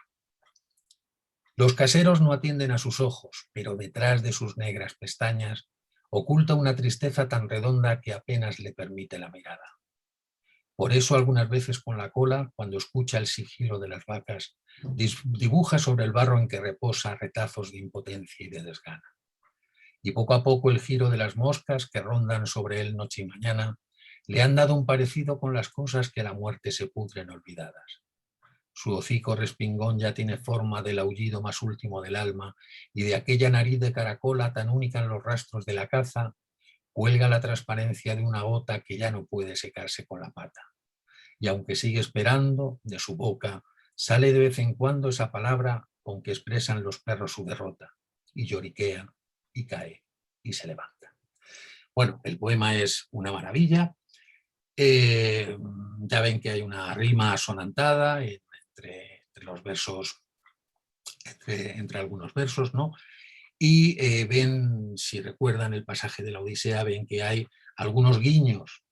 los caseros no atienden a sus ojos, pero detrás de sus negras pestañas oculta una tristeza tan redonda que apenas le permite la mirada. Por eso algunas veces con la cola, cuando escucha el sigilo de las vacas, dibuja sobre el barro en que reposa retazos de impotencia y de desgana. Y poco a poco el giro de las moscas que rondan sobre él noche y mañana le han dado un parecido con las cosas que a la muerte se pudren olvidadas. Su hocico respingón ya tiene forma del aullido más último del alma, y de aquella nariz de caracola tan única en los rastros de la caza, cuelga la transparencia de una gota que ya no puede secarse con la pata. Y aunque sigue esperando, de su boca sale de vez en cuando esa palabra con que expresan los perros su derrota, y lloriquea, y cae, y se levanta. Bueno, el poema es una maravilla. Ya ven que hay una rima asonantada entre los versos, entre algunos versos, ¿no? Y ven, si recuerdan el pasaje de la Odisea, ven que hay algunos guiños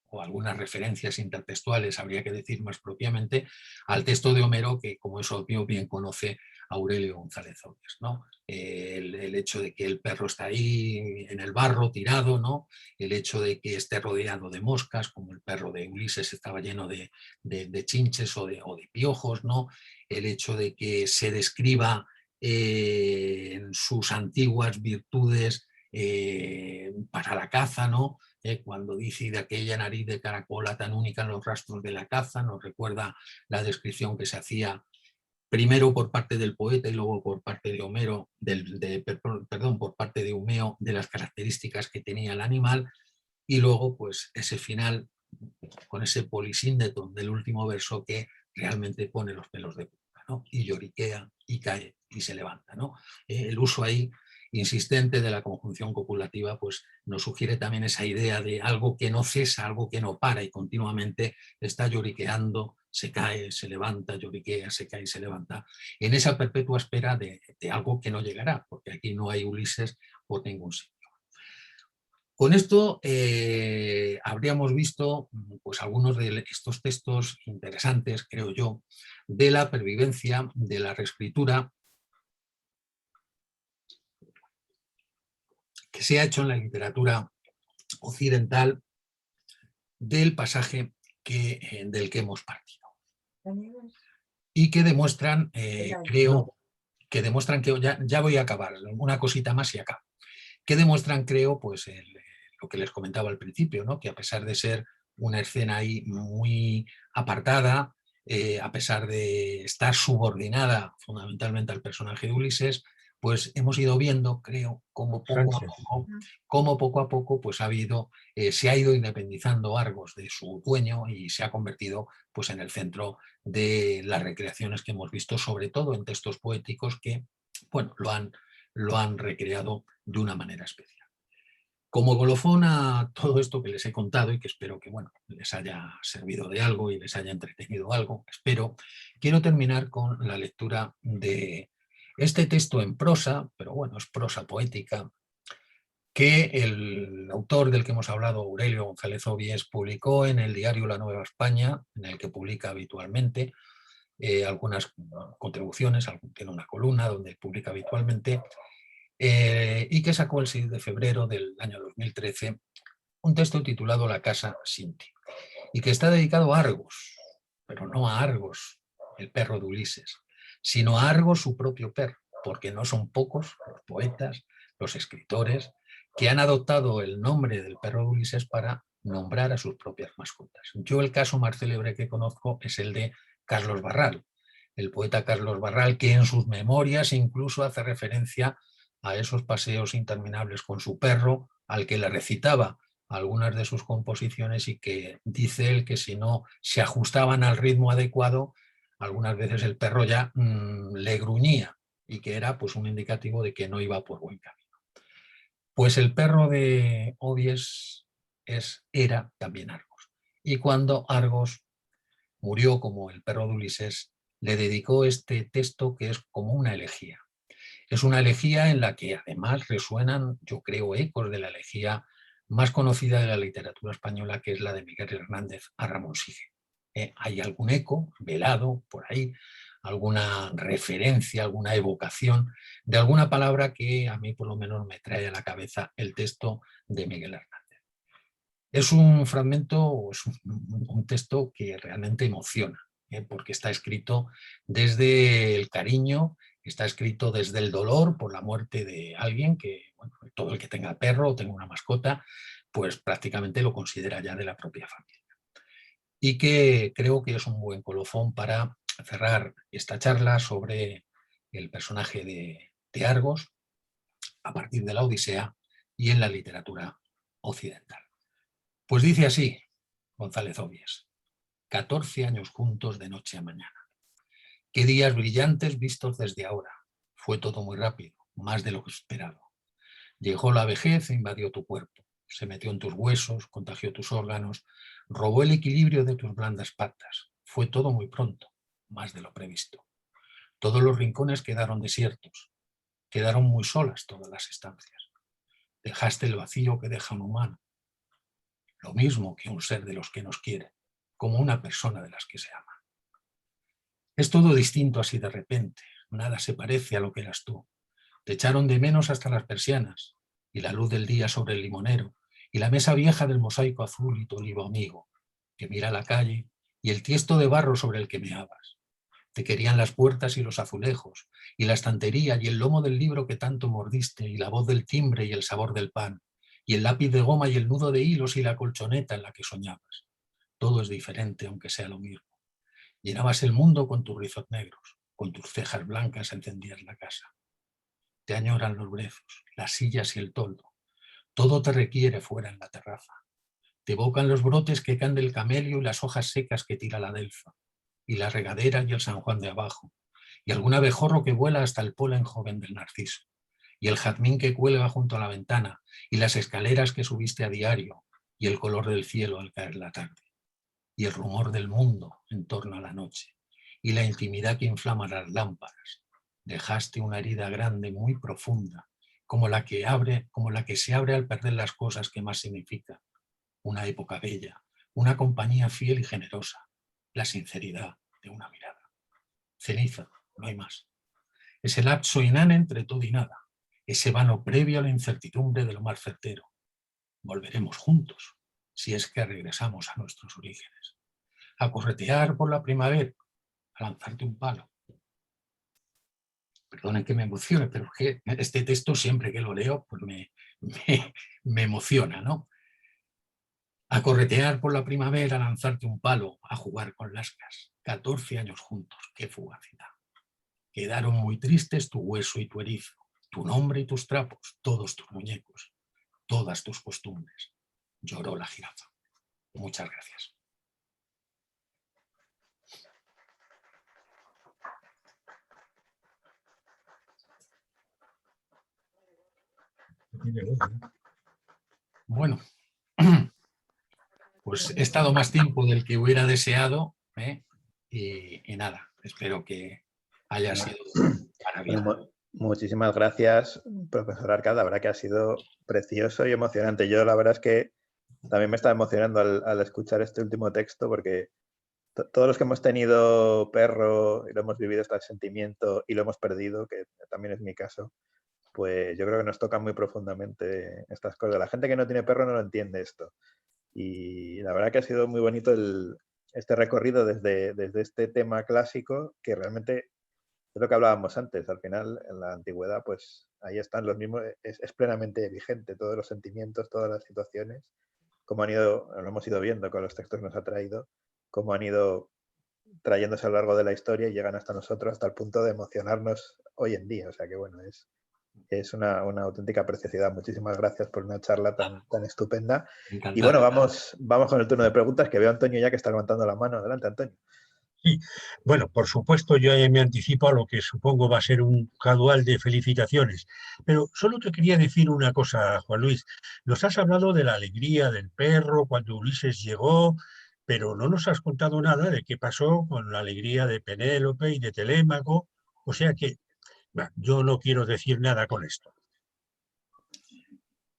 o algunas referencias intertextuales, habría que decir más propiamente, al texto de Homero, que como es obvio bien conoce Aurelio González Obies, ¿no? El hecho de que el perro está ahí en el barro tirado, ¿no? El hecho de que esté rodeado de moscas, como el perro de Ulises estaba lleno de chinches o de piojos, ¿no? El hecho de que se describa en sus antiguas virtudes para la caza, ¿no? Cuando dice de aquella nariz de caracola tan única en los rastros de la caza, nos recuerda la descripción que se hacía primero por parte del poeta y luego por parte de Homero, perdón, por parte de Humeo, de las características que tenía el animal, y luego pues ese final con ese polisíndeton del último verso que realmente pone los pelos de punta, ¿no? Y lloriquea y cae y se levanta, ¿no? El uso ahí insistente de la conjunción copulativa pues nos sugiere también esa idea de algo que no cesa, algo que no para y continuamente está lloriqueando, se cae, se levanta, lloriquea, se cae y se levanta, en esa perpetua espera de algo que no llegará, porque aquí no hay Ulises por ningún sitio. Con esto habríamos visto pues, algunos de estos textos interesantes, creo yo, de la pervivencia, de la reescritura que se ha hecho en la literatura occidental del pasaje del que hemos partido. Y que demuestran, creo, que demuestran que, ya voy a acabar, una cosita más y acabo, que demuestran, creo, pues lo que les comentaba al principio, ¿no? Que a pesar de ser una escena ahí muy apartada, a pesar de estar subordinada fundamentalmente al personaje de Ulises, pues hemos ido viendo, creo, cómo poco a poco pues se ha ido independizando Argos de su dueño y se ha convertido pues, en el centro de las recreaciones que hemos visto, sobre todo en textos poéticos que bueno, lo han recreado de una manera especial. Como colofón a todo esto que les he contado y que espero que bueno, les haya servido de algo y les haya entretenido algo, espero, quiero terminar con la lectura de este texto en prosa, pero bueno, es prosa poética, que el autor del que hemos hablado, Aurelio González Obies, publicó en el diario La Nueva España, en el que publica habitualmente algunas contribuciones, tiene una columna donde publica habitualmente, y que sacó el 6 de febrero del año 2013 un texto titulado La casa sin ti, y que está dedicado a Argos, pero no a Argos, el perro de Ulises, sino a Argos su propio perro, porque no son pocos los poetas, los escritores, que han adoptado el nombre del perro de Ulises para nombrar a sus propias mascotas. Yo el caso más célebre que conozco es el de Carlos Barral, el poeta Carlos Barral, que en sus memorias incluso hace referencia a esos paseos interminables con su perro, al que le recitaba algunas de sus composiciones y que dice él que si no se ajustaban al ritmo adecuado, algunas veces el perro ya le gruñía y que era pues, un indicativo de que no iba por buen camino. Pues el perro de Obies era también Argos. Y cuando Argos murió como el perro de Ulises, le dedicó este texto que es como una elegía. Es una elegía en la que además resuenan, yo creo, ecos de la elegía más conocida de la literatura española, que es la de Miguel Hernández a Ramoncille. Hay algún eco velado por ahí, alguna referencia, alguna evocación de alguna palabra que a mí por lo menos me trae a la cabeza el texto de Miguel Hernández. Es un fragmento, es un texto que realmente emociona, porque está escrito desde el cariño, está escrito desde el dolor por la muerte de alguien que, bueno, todo el que tenga perro o tenga una mascota, pues prácticamente lo considera ya de la propia familia. Y que creo que es un buen colofón para cerrar esta charla sobre el personaje de Argos a partir de la Odisea y en la literatura occidental. Pues dice así González Obies: 14 años juntos de noche a mañana. Qué días brillantes vistos desde ahora. Fue todo muy rápido, más de lo que esperado. Llegó la vejez e invadió tu cuerpo. Se metió en tus huesos, contagió tus órganos, robó el equilibrio de tus blandas patas. Fue todo muy pronto, más de lo previsto. Todos los rincones quedaron desiertos. Quedaron muy solas todas las estancias. Dejaste el vacío que deja un humano. Lo mismo que un ser de los que nos quiere, como una persona de las que se ama. Es todo distinto así de repente, nada se parece a lo que eras tú. Te echaron de menos hasta las persianas, y la luz del día sobre el limonero, y la mesa vieja del mosaico azul y tu olivo amigo, que mira la calle, y el tiesto de barro sobre el que meabas. Te querían las puertas y los azulejos, y la estantería y el lomo del libro que tanto mordiste, y la voz del timbre y el sabor del pan, y el lápiz de goma y el nudo de hilos y la colchoneta en la que soñabas. Todo es diferente, aunque sea lo mismo. Llenabas el mundo con tus rizos negros, con tus cejas blancas encendías la casa. Te añoran los brezos, las sillas y el toldo. Todo te requiere fuera en la terraza. Te evocan los brotes que caen del camelio y las hojas secas que tira la delfa, y la regadera y el San Juan de abajo, y algún abejorro que vuela hasta el polen joven del narciso, y el jazmín que cuelga junto a la ventana, y las escaleras que subiste a diario, y el color del cielo al caer la tarde, y el rumor del mundo en torno a la noche, y la intimidad que inflama las lámparas. Dejaste una herida grande, muy profunda, como la que se abre al perder las cosas que más significan. Una época bella, una compañía fiel y generosa, la sinceridad de una mirada. Ceniza, no hay más. Ese lapso inane entre todo y nada, ese vano previo a la incertidumbre de lo más certero. Volveremos juntos, si es que regresamos a nuestros orígenes. A corretear por la primavera, a lanzarte un palo. Perdonen que me emocione, pero es que este texto siempre que lo leo pues me emociona, ¿no? A corretear por la primavera, a lanzarte un palo, a jugar con lascas. 14 años juntos, qué fugacidad. Quedaron muy tristes tu hueso y tu erizo, tu nombre y tus trapos, todos tus muñecos, todas tus costumbres. Lloró la jirafa. Muchas gracias. Bueno, pues he estado más tiempo del que hubiera deseado, ¿eh? Y nada, espero que haya sido maravilloso. Muchísimas gracias, profesor Arcad. La verdad que ha sido precioso y emocionante. Yo la verdad es que también me estaba emocionando al escuchar este último texto, porque todos los que hemos tenido perro y lo hemos vivido este sentimiento y lo hemos perdido, que también es mi caso, pues yo creo que nos toca muy profundamente estas cosas. La gente que no tiene perro no lo entiende esto. Y la verdad que ha sido muy bonito este recorrido desde este tema clásico, que realmente es lo que hablábamos antes. Al final, en la antigüedad, pues ahí están los mismos, es plenamente vigente, todos los sentimientos, todas las situaciones, como han ido, lo hemos ido viendo con los textos que nos ha traído, cómo han ido trayéndose a lo largo de la historia y llegan hasta nosotros, hasta el punto de emocionarnos hoy en día. O sea que bueno, es una auténtica preciosidad. Muchísimas gracias por una charla tan estupenda. Encantado. Y bueno, vamos con el turno de preguntas, que veo a Antonio ya que está levantando la mano. Adelante, Antonio. Sí, bueno, por supuesto, yo ya me anticipo a lo que supongo va a ser un caudal de felicitaciones, pero solo te quería decir una cosa, Juan Luis. Nos has hablado de la alegría del perro cuando Ulises llegó, pero no nos has contado nada de qué pasó con la alegría de Penélope y de Telémaco, o sea que bueno, yo no quiero decir nada con esto.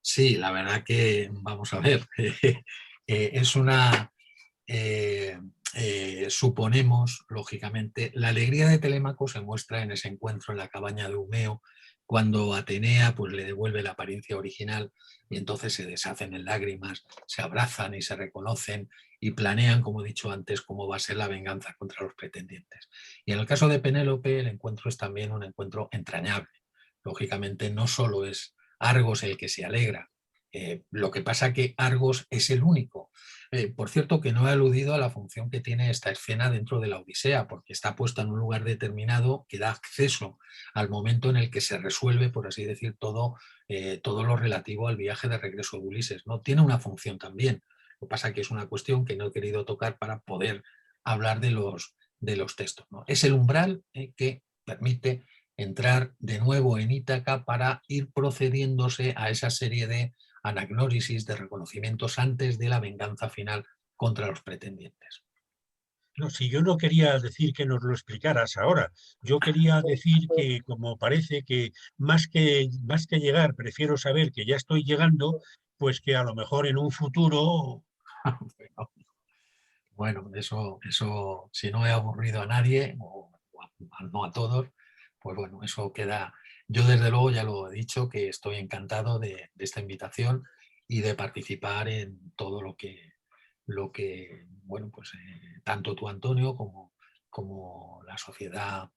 Sí, la verdad que, vamos a ver, es una, suponemos, lógicamente, la alegría de Telémaco se muestra en ese encuentro en la cabaña de Umeo, cuando Atenea pues, le devuelve la apariencia original y entonces se deshacen en lágrimas, se abrazan y se reconocen y planean, como he dicho antes, cómo va a ser la venganza contra los pretendientes. Y en el caso de Penélope, el encuentro es también un encuentro entrañable. Lógicamente, no solo es Argos el que se alegra, lo que pasa que Argos es el único. Por cierto, que no he aludido a la función que tiene esta escena dentro de la Odisea, porque está puesta en un lugar determinado que da acceso al momento en el que se resuelve, por así decir, todo lo relativo al viaje de regreso de Ulises, ¿no? Tiene una función también. Lo que pasa que es una cuestión que no he querido tocar para poder hablar de los textos, ¿no? Es el umbral que permite entrar de nuevo en Ítaca para ir procediéndose a esa serie de anagnórisis, de reconocimientos antes de la venganza final contra los pretendientes. No, si yo no quería decir que nos lo explicaras ahora, yo quería decir que como parece que más que llegar, prefiero saber que ya estoy llegando, pues que a lo mejor en un futuro... Bueno, eso si no he aburrido a nadie, no a todos, pues bueno, eso queda. Yo desde luego ya lo he dicho, que estoy encantado de esta invitación y de participar en todo lo que bueno, pues tanto tú, Antonio, como la sociedad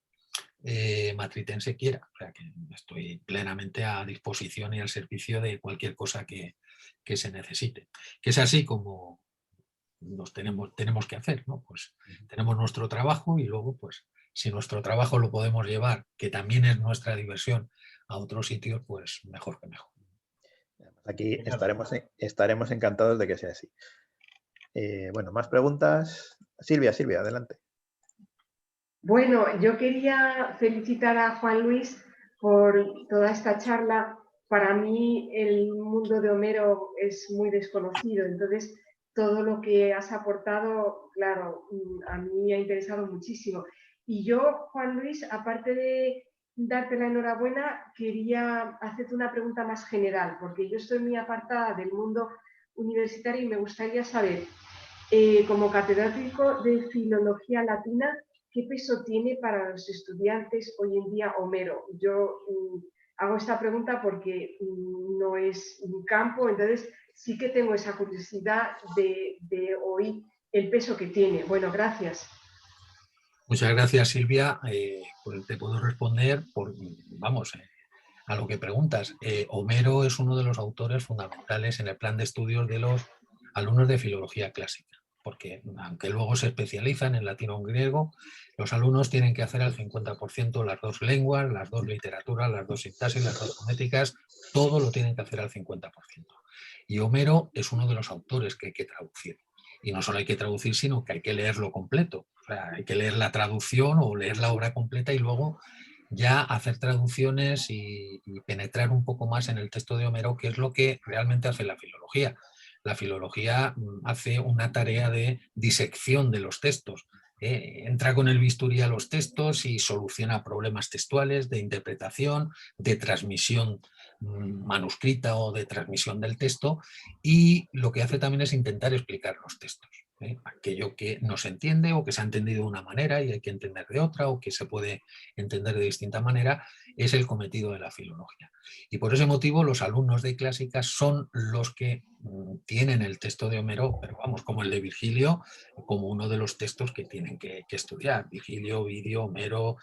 matritense quiera. O sea, que estoy plenamente a disposición y al servicio de cualquier cosa que se necesite. Que es así como nos tenemos que hacer, ¿no? Pues tenemos nuestro trabajo y luego, pues, si nuestro trabajo lo podemos llevar, que también es nuestra diversión, a otros sitios, pues mejor que mejor. Aquí estaremos encantados de que sea así. Bueno, más preguntas. Silvia, adelante. Bueno, yo quería felicitar a Juan Luis por toda esta charla. Para mí el mundo de Homero es muy desconocido, entonces todo lo que has aportado, claro, a mí me ha interesado muchísimo. Y yo, Juan Luis, aparte de darte la enhorabuena, quería hacerte una pregunta más general, porque yo estoy muy apartada del mundo universitario y me gustaría saber, como catedrático de Filología Latina, ¿qué peso tiene para los estudiantes hoy en día Homero? Yo hago esta pregunta porque no es un campo, entonces sí que tengo esa curiosidad de oír el peso que tiene. Bueno, gracias. Muchas gracias, Silvia. Pues te puedo responder a lo que preguntas. Homero es uno de los autores fundamentales en el plan de estudios de los alumnos de filología clásica, porque aunque luego se especializan en latino o griego, los alumnos tienen que hacer al 50% las dos lenguas, las dos literaturas, las dos sintaxis, las dos fonéticas, todo lo tienen que hacer al 50%. Y Homero es uno de los autores que hay que traducir. Y no solo hay que traducir, sino que hay que leerlo completo. O sea, hay que leer la traducción o leer la obra completa y luego ya hacer traducciones y penetrar un poco más en el texto de Homero, que es lo que realmente hace la filología. La filología hace una tarea de disección de los textos. Entra con el bisturí a los textos y soluciona problemas textuales, de interpretación, de transmisión manuscrita o de transmisión del texto, y lo que hace también es intentar explicar los textos. Aquello que no se entiende o que se ha entendido de una manera y hay que entender de otra, o que se puede entender de distinta manera, es el cometido de la filología. Y por ese motivo los alumnos de clásicas son los que tienen el texto de Homero, pero vamos, como el de Virgilio, como uno de los textos que tienen que estudiar. Virgilio, Ovidio, Homero,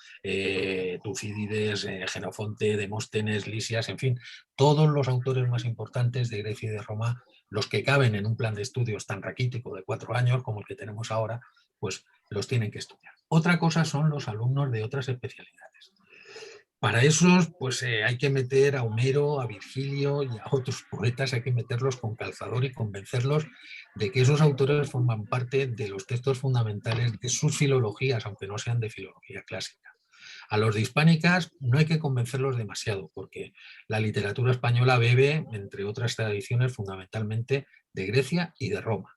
Tucídides, Jenofonte, Demóstenes, Lisias, en fin, todos los autores más importantes de Grecia y de Roma, los que caben en un plan de estudios tan raquítico de 4 años como el que tenemos ahora, pues los tienen que estudiar. Otra cosa son los alumnos de otras especialidades. Para esos, pues hay que meter a Homero, a Virgilio y a otros poetas, hay que meterlos con calzador y convencerlos de que esos autores forman parte de los textos fundamentales de sus filologías, aunque no sean de filología clásica. A los de hispánicas no hay que convencerlos demasiado, porque la literatura española bebe, entre otras tradiciones, fundamentalmente de Grecia y de Roma.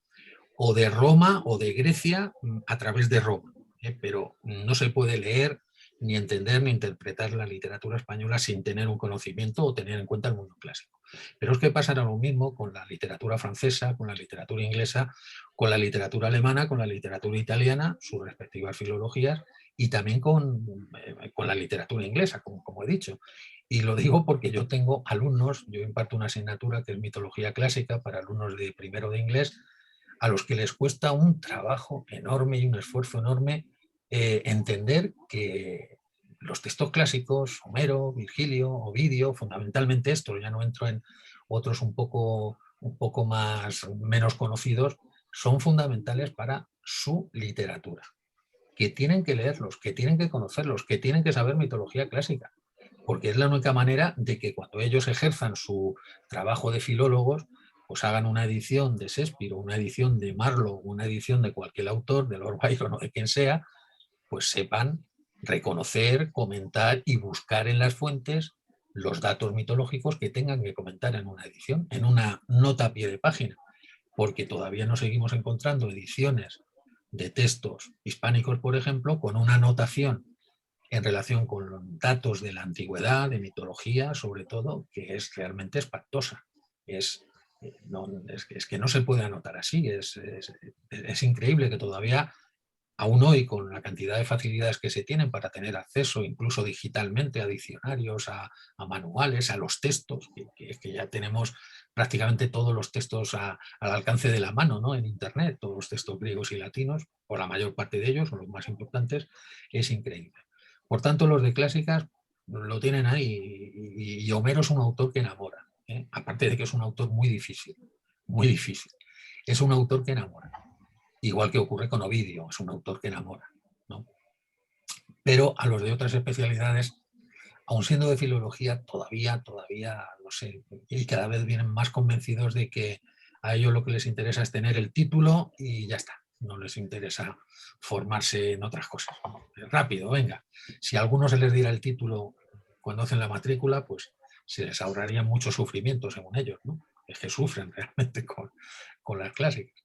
O de Roma o de Grecia a través de Roma. Pero no se puede leer, ni entender, ni interpretar la literatura española sin tener un conocimiento o tener en cuenta el mundo clásico. Pero es que pasará lo mismo con la literatura francesa, con la literatura inglesa, con la literatura alemana, con la literatura italiana, sus respectivas filologías, y también con la literatura inglesa, como he dicho. Y lo digo porque yo tengo alumnos, yo imparto una asignatura que es mitología clásica para alumnos de primero de inglés, a los que les cuesta un trabajo enorme y un esfuerzo enorme entender que los textos clásicos, Homero, Virgilio, Ovidio, fundamentalmente estos, ya no entro en otros un poco menos conocidos, son fundamentales para su literatura, que tienen que leerlos, que tienen que conocerlos, que tienen que saber mitología clásica, porque es la única manera de que cuando ellos ejerzan su trabajo de filólogos, pues hagan una edición de Shakespeare, una edición de Marlowe, una edición de cualquier autor, de Lord Byron o de quien sea, pues sepan reconocer, comentar y buscar en las fuentes los datos mitológicos que tengan que comentar en una edición, en una nota a pie de página, porque todavía no seguimos encontrando ediciones de textos hispánicos, por ejemplo, con una anotación en relación con los datos de la antigüedad, de mitología, sobre todo, que es realmente espantosa. Es que no se puede anotar así, es increíble que todavía Aún hoy, con la cantidad de facilidades que se tienen para tener acceso incluso digitalmente a diccionarios, a manuales, a los textos, que ya tenemos prácticamente todos los textos al alcance de la mano, ¿no? En Internet, todos los textos griegos y latinos, o la mayor parte de ellos, o los más importantes, es increíble. Por tanto, los de clásicas lo tienen ahí, y Homero es un autor que enamora, ¿eh? Aparte de que es un autor muy difícil, es un autor que enamora. Igual que ocurre con Ovidio, es un autor que enamora, ¿no? Pero a los de otras especialidades, aun siendo de filología, todavía, no sé, y cada vez vienen más convencidos de que a ellos lo que les interesa es tener el título y ya está. No les interesa formarse en otras cosas. Rápido, venga. Si a algunos se les diera el título cuando hacen la matrícula, pues se les ahorrarían muchos sufrimientos según ellos, ¿no? Es que sufren realmente con las clásicas.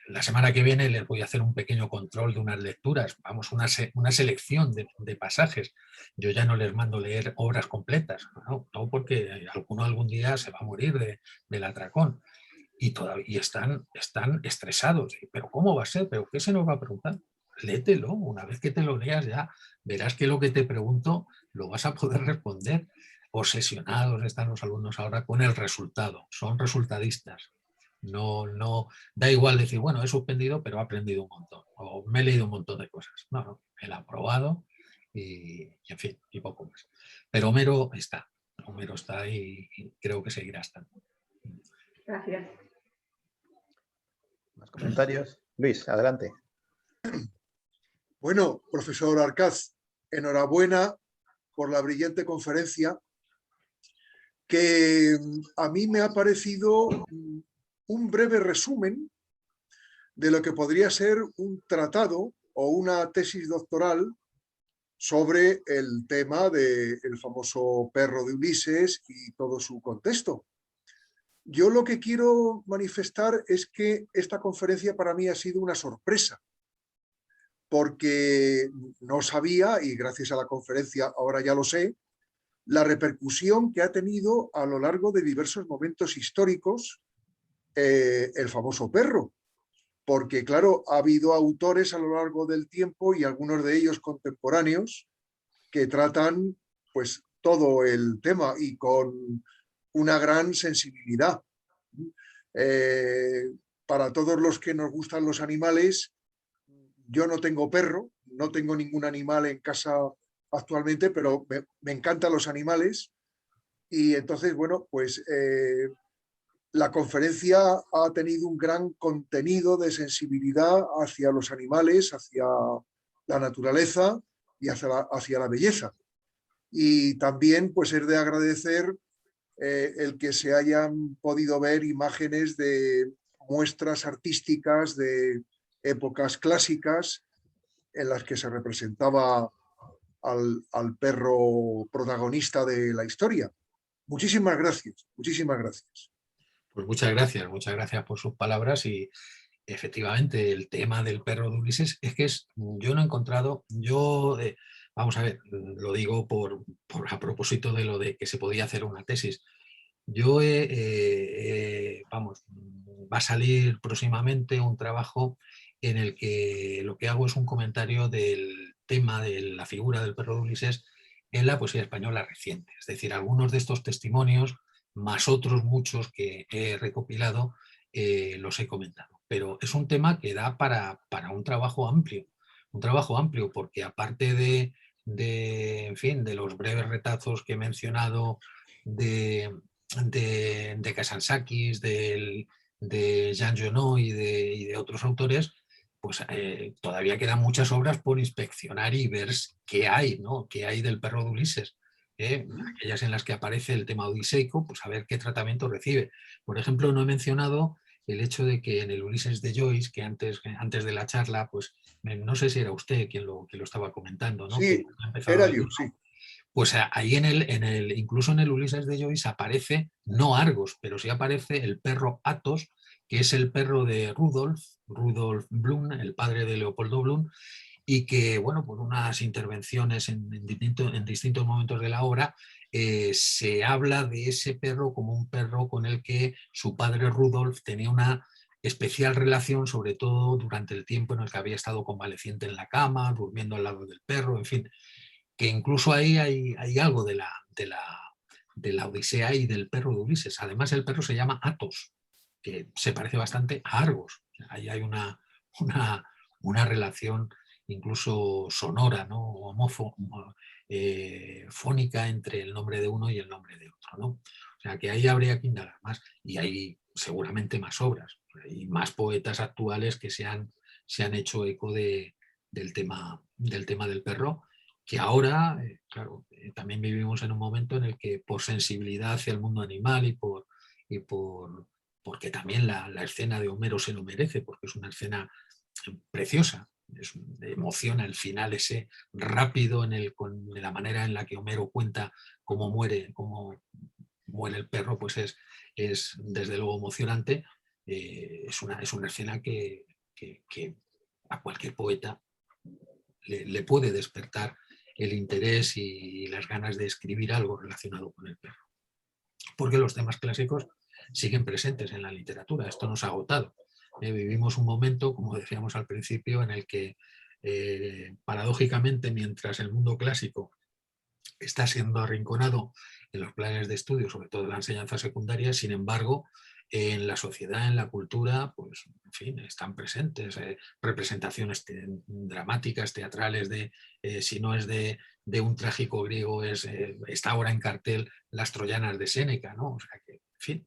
La semana que viene les voy a hacer un pequeño control de unas lecturas, vamos, una selección de pasajes. Yo ya no les mando leer obras completas, no porque alguno algún día se va a morir del atracón. Y todavía están estresados. ¿Pero cómo va a ser? ¿Pero qué se nos va a preguntar? Léetelo, una vez que te lo leas ya verás que lo que te pregunto lo vas a poder responder. Obsesionados están los alumnos ahora con el resultado, son resultadistas. No, da igual decir, bueno, he suspendido, pero he aprendido un montón, o me he leído un montón de cosas. No, el aprobado y en fin, y poco más. Pero Homero está y creo que seguirá estando. Gracias. ¿Más comentarios? Luis, adelante. Bueno, profesor Arcaz, enhorabuena por la brillante conferencia que a mí me ha parecido un breve resumen de lo que podría ser un tratado o una tesis doctoral sobre el tema del famoso perro de Ulises y todo su contexto. Yo lo que quiero manifestar es que esta conferencia para mí ha sido una sorpresa, porque no sabía, y gracias a la conferencia ahora ya lo sé, la repercusión que ha tenido a lo largo de diversos momentos históricos el famoso perro. Porque, claro, ha habido autores a lo largo del tiempo y algunos de ellos contemporáneos que tratan pues todo el tema y con una gran sensibilidad. Para todos los que nos gustan los animales, yo no tengo perro, no tengo ningún animal en casa actualmente, pero me encantan los animales y entonces, bueno, pues la conferencia ha tenido un gran contenido de sensibilidad hacia los animales, hacia la naturaleza y hacia la belleza. Y también pues es de agradecer el que se hayan podido ver imágenes de muestras artísticas de épocas clásicas en las que se representaba al perro protagonista de la historia. Muchísimas gracias, muchísimas gracias. Pues muchas gracias por sus palabras y efectivamente el tema del perro de Ulises es que yo no he encontrado, vamos a ver, lo digo a propósito de lo de que se podía hacer una tesis. Yo va a salir próximamente un trabajo en el que lo que hago es un comentario del tema de la figura del perro de Ulises en la poesía española reciente. Es decir, algunos de estos testimonios, más otros muchos que he recopilado, los he comentado. Pero es un tema que da para un trabajo amplio porque aparte en fin, de los breves retazos que he mencionado de Kazantzakis, de Jean Genot y de otros autores, pues todavía quedan muchas obras por inspeccionar y ver qué hay, ¿no? Qué hay del perro de Ulises. Aquellas en las que aparece el tema odiseico, pues a ver qué tratamiento recibe. Por ejemplo, no he mencionado el hecho de que en el Ulises de Joyce, que antes de la charla, pues no sé si era usted quien lo estaba comentando, ¿no? Sí, era yo, sí. Pues ahí incluso en el Ulises de Joyce aparece, no Argos, pero sí aparece el perro Athos, que es el perro de Rudolf Bloom, el padre de Leopoldo Bloom, y que, bueno, por unas intervenciones en distintos momentos de la obra, se habla de ese perro como un perro con el que su padre Rudolf tenía una especial relación, sobre todo durante el tiempo en el que había estado convaleciente en la cama, durmiendo al lado del perro, en fin, que incluso ahí hay algo de la Odisea y del perro de Ulises. Además, el perro se llama Athos, que se parece bastante a Argos. Ahí hay una relación incluso sonora, ¿no? Fónica entre el nombre de uno y el nombre de otro, ¿no? O sea que ahí habría que indagar más y hay seguramente más obras y más poetas actuales que se han hecho eco del tema del perro, que ahora, claro, también vivimos en un momento en el que por sensibilidad hacia el mundo animal porque también la escena de Homero se lo merece, porque es una escena preciosa, emociona el final ese rápido con la manera en la que Homero cuenta cómo muere el perro, pues es desde luego emocionante. Es una escena que a cualquier poeta le puede despertar el interés y las ganas de escribir algo relacionado con el perro. Porque los temas clásicos siguen presentes en la literatura, esto no se ha agotado. Vivimos un momento, como decíamos al principio, en el que paradójicamente, mientras el mundo clásico está siendo arrinconado en los planes de estudio, sobre todo en la enseñanza secundaria, sin embargo, en la sociedad, en la cultura, pues, en fin, están presentes representaciones dramáticas, teatrales, si no es de un trágico griego, está ahora en cartel Las Troyanas de Séneca, ¿no? O sea que, en fin,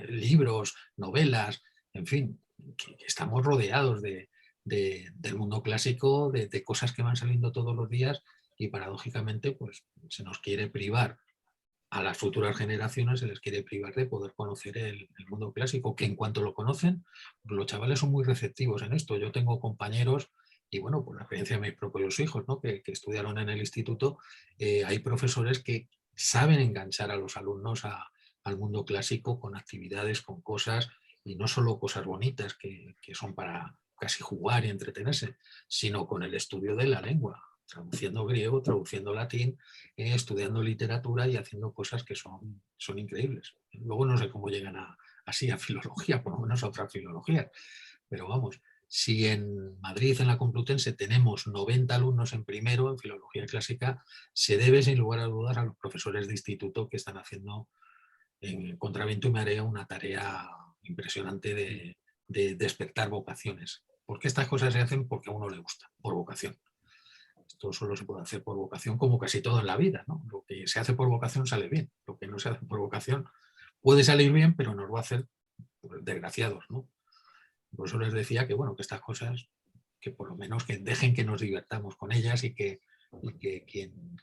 libros, novelas, en fin, que estamos rodeados del mundo clásico, de cosas que van saliendo todos los días y paradójicamente pues se nos quiere privar, a las futuras generaciones se les quiere privar de poder conocer el mundo clásico, que en cuanto lo conocen, los chavales son muy receptivos en esto. Yo tengo compañeros, y bueno, por la experiencia de mis propios hijos, ¿no? que estudiaron en el instituto, hay profesores que saben enganchar a los alumnos al mundo clásico con actividades, con cosas, y no solo cosas bonitas que son para casi jugar y entretenerse, sino con el estudio de la lengua, traduciendo griego, traduciendo latín, estudiando literatura y haciendo cosas que son increíbles. Luego no sé cómo llegan así a filología, por lo menos a otras filologías, pero vamos, si en Madrid, en la Complutense, tenemos 90 alumnos en primero en filología clásica, se debe sin lugar a dudas a los profesores de instituto que están haciendo en contra viento y marea una tarea impresionante de despertar vocaciones. Porque estas cosas se hacen porque a uno le gusta, por vocación. Esto solo se puede hacer por vocación, como casi todo en la vida, ¿no? Lo que se hace por vocación sale bien, lo que no se hace por vocación puede salir bien, pero nos va a hacer pues, desgraciados, ¿no? Por eso les decía que, bueno, que estas cosas, que por lo menos que dejen que nos divertamos con ellas y que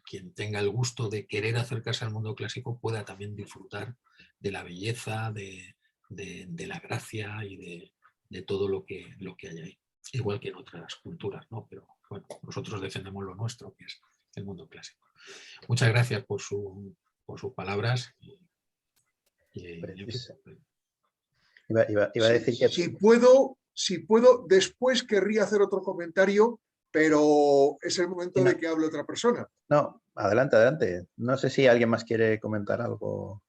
quien tenga el gusto de querer acercarse al mundo clásico pueda también disfrutar de la belleza, de la gracia y de todo lo que hay ahí. Igual que en otras culturas, ¿no? Pero bueno, nosotros defendemos lo nuestro, que es el mundo clásico. Muchas gracias por sus palabras. Iba a decir que... Si puedo, después querría hacer otro comentario, pero es el momento de que hable otra persona. No, adelante, adelante. No sé si alguien más quiere comentar algo.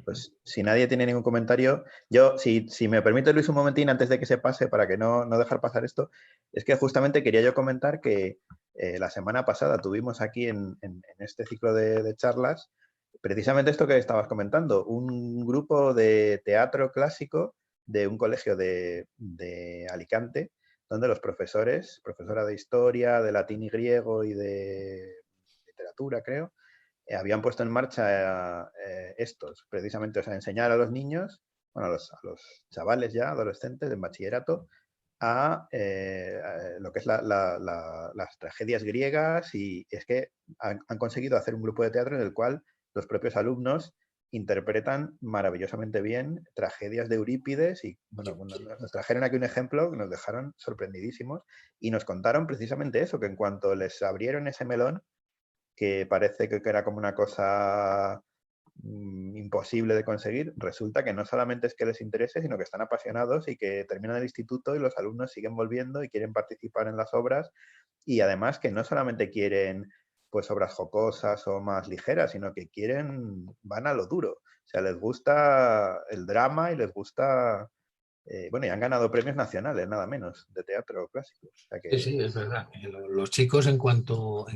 Pues si nadie tiene ningún comentario, yo, si me permite, Luis, un momentín antes de que se pase, para que no dejar pasar esto, es que justamente quería yo comentar que la semana pasada tuvimos aquí en este ciclo de charlas precisamente esto que estabas comentando, un grupo de teatro clásico de un colegio de Alicante, donde los profesores, profesora de historia, de latín y griego y de literatura, creo, habían puesto en marcha estos, precisamente, o sea, enseñar a los niños, bueno, a los chavales ya, adolescentes, en bachillerato, a lo que es las tragedias griegas, y es que han conseguido hacer un grupo de teatro en el cual los propios alumnos interpretan maravillosamente bien tragedias de Eurípides y, bueno, nos trajeron aquí un ejemplo que nos dejaron sorprendidísimos y nos contaron precisamente eso, que en cuanto les abrieron ese melón, que parece que era como una cosa imposible de conseguir, resulta que no solamente es que les interese, sino que están apasionados y que terminan el instituto y los alumnos siguen volviendo y quieren participar en las obras, y además que no solamente quieren pues obras jocosas o más ligeras, sino que van a lo duro. O O sea, les gusta el drama y les gusta... bueno, y han ganado premios nacionales, nada menos, de teatro clásico. O sea que... Sí, es verdad. Los chicos, en cuanto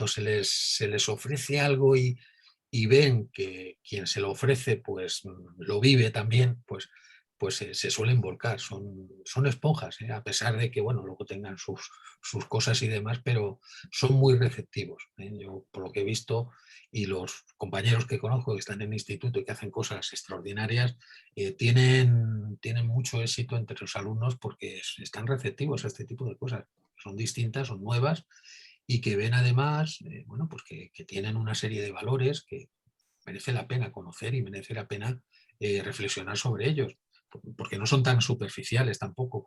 se les ofrece algo y ven que quien se lo ofrece pues lo vive también, pues se suelen volcar. Son esponjas, a pesar de que bueno, luego tengan sus cosas y demás, pero son muy receptivos. Yo, por lo que he visto, y los compañeros que conozco que están en el instituto y que hacen cosas extraordinarias, tienen mucho éxito entre los alumnos porque están receptivos a este tipo de cosas. Son distintas, son nuevas, y que ven además, bueno, pues que tienen una serie de valores que merece la pena conocer y merece la pena reflexionar sobre ellos, porque no son tan superficiales tampoco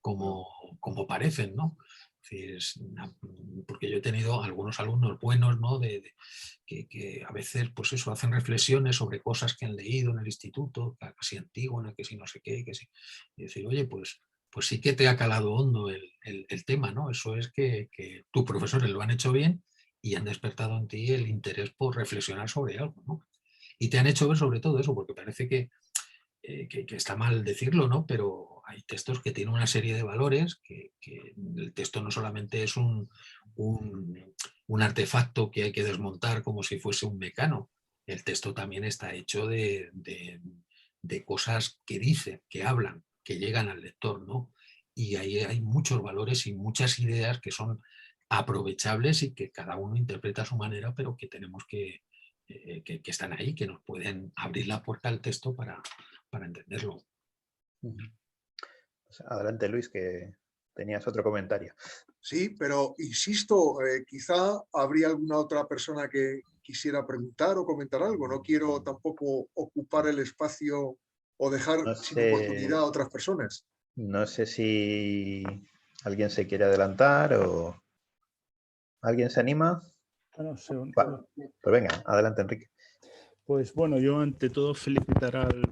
como parecen, ¿no? Es decir, porque yo he tenido algunos alumnos buenos, ¿no? Que a veces, pues eso, hacen reflexiones sobre cosas que han leído en el instituto, que si Antígona, que si no sé qué, que si... Y decir, oye, pues sí que te ha calado hondo el tema, ¿no? Eso es que tus profesores lo han hecho bien y han despertado en ti el interés por reflexionar sobre algo, ¿no? Y te han hecho ver sobre todo eso, porque parece que está mal decirlo, ¿no? Pero hay textos que tienen una serie de valores, que el texto no solamente es un artefacto que hay que desmontar como si fuese un mecano, el texto también está hecho de cosas que dicen, que hablan, que llegan al lector, ¿no? Y ahí hay muchos valores y muchas ideas que son aprovechables y que cada uno interpreta a su manera, pero que tenemos que están ahí, que nos pueden abrir la puerta al texto para entenderlo. Pues adelante, Luis, que tenías otro comentario. Sí, pero insisto, quizá habría alguna otra persona que quisiera preguntar o comentar algo. No quiero tampoco ocupar el espacio o dejar sin oportunidad a otras personas. No sé si alguien se quiere adelantar o alguien se anima. No sé. Vale. Pues venga, adelante, Enrique. Pues bueno, yo ante todo felicitar al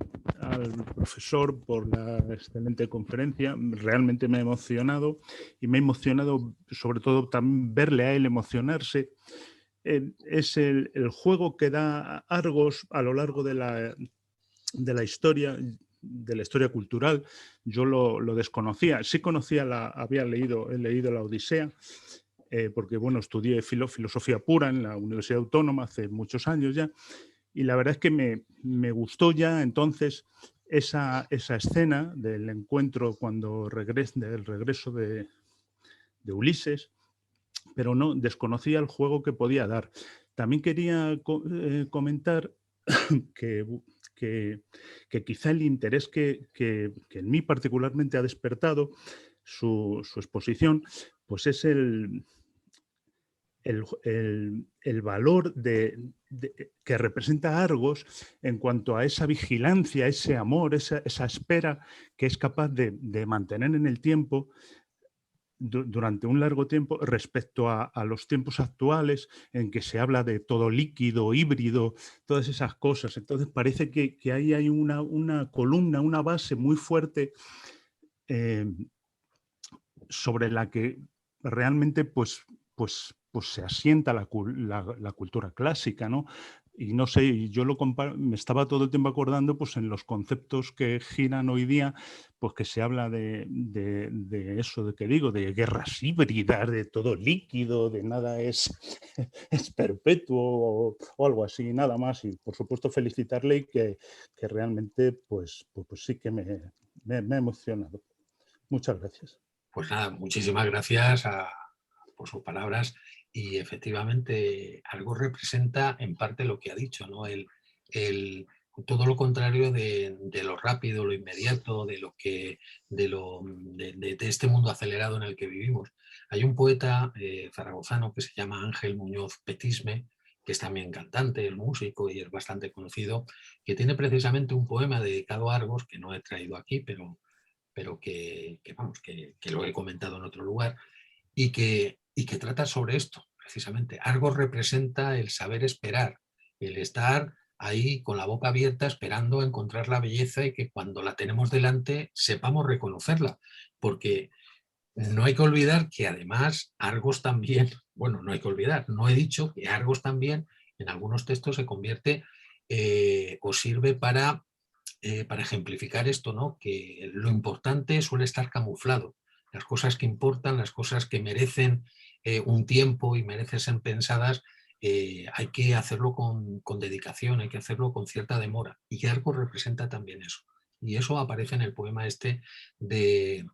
profesor por la excelente conferencia. Realmente me ha emocionado y me ha emocionado sobre todo también verle a él emocionarse. Es el juego que da Argos a lo largo de la historia cultural. Yo lo desconocía. Sí conocía, he leído la Odisea, porque bueno, estudié filosofía pura en la Universidad Autónoma hace muchos años ya. Y la verdad es que me gustó ya entonces esa escena del encuentro del regreso de Ulises, pero no desconocía el juego que podía dar. También quería comentar que quizá el interés que en mí particularmente ha despertado su exposición, pues es el valor que representa Argos en cuanto a esa vigilancia, ese amor, esa espera que es capaz de mantener en el tiempo durante un largo tiempo respecto a los tiempos actuales en que se habla de todo líquido, híbrido, todas esas cosas. Entonces parece que ahí hay una columna, una base muy fuerte sobre la que realmente pues se asienta la cultura clásica, ¿no? Y no sé, yo me estaba todo el tiempo acordando pues en los conceptos que giran hoy día, pues que se habla de eso de que digo, de guerras híbridas, de todo líquido, de nada es perpetuo o algo así, nada más. Y por supuesto felicitarle y que realmente pues sí que me ha emocionado. Muchas gracias. Pues nada, muchísimas gracias por sus palabras, y efectivamente algo representa en parte lo que ha dicho, ¿no? Todo lo contrario de lo rápido, lo inmediato, de este mundo acelerado en el que vivimos. Hay un poeta zaragozano que se llama Ángel Muñoz Petisme, que es también cantante, es músico y es bastante conocido, que tiene precisamente un poema dedicado a Argos, que no he traído aquí, pero que lo he comentado en otro lugar, y que trata sobre esto, precisamente. Argos representa el saber esperar, el estar ahí con la boca abierta esperando a encontrar la belleza y que cuando la tenemos delante sepamos reconocerla, porque no hay que olvidar que además Argos también, bueno, no hay que olvidar, no he dicho que Argos también en algunos textos se convierte os sirve para ejemplificar esto, ¿no? Que lo importante suele estar camuflado. Las cosas que importan, las cosas que merecen un tiempo y merecen ser pensadas, hay que hacerlo con dedicación, hay que hacerlo con cierta demora. Y Argos representa también eso. Y eso aparece en el poema este de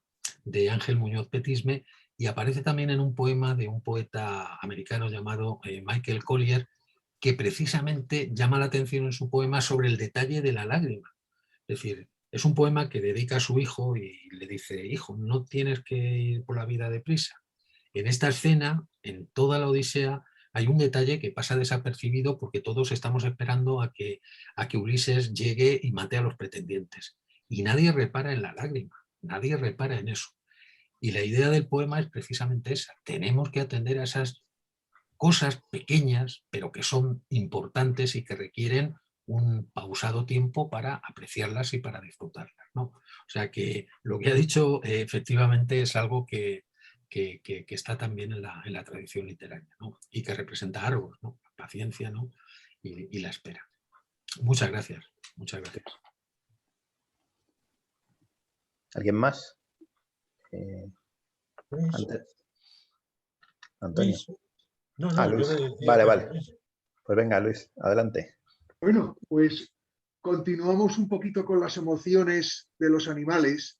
Ángel Muñoz Petisme, y aparece también en un poema de un poeta americano llamado Michael Collier, que precisamente llama la atención en su poema sobre el detalle de la lágrima. Es decir, es un poema que dedica a su hijo y le dice: hijo, no tienes que ir por la vida deprisa. En esta escena, en toda la Odisea, hay un detalle que pasa desapercibido porque todos estamos esperando a que Ulises llegue y mate a los pretendientes. Y nadie repara en la lágrima, nadie repara en eso. Y la idea del poema es precisamente esa. Tenemos que atender a esas cosas pequeñas, pero que son importantes y que requieren un pausado tiempo para apreciarlas y para disfrutarlas, ¿no? O sea que lo que ha dicho efectivamente es algo que está también en la tradición literaria, ¿no? Y que representa a Argos, ¿no? La paciencia, ¿no? Y la espera. Muchas gracias. Muchas gracias. ¿Alguien más? Antonio. No, Luis. yo decía Vale. Pues venga, Luis, adelante. Bueno, pues continuamos un poquito con las emociones de los animales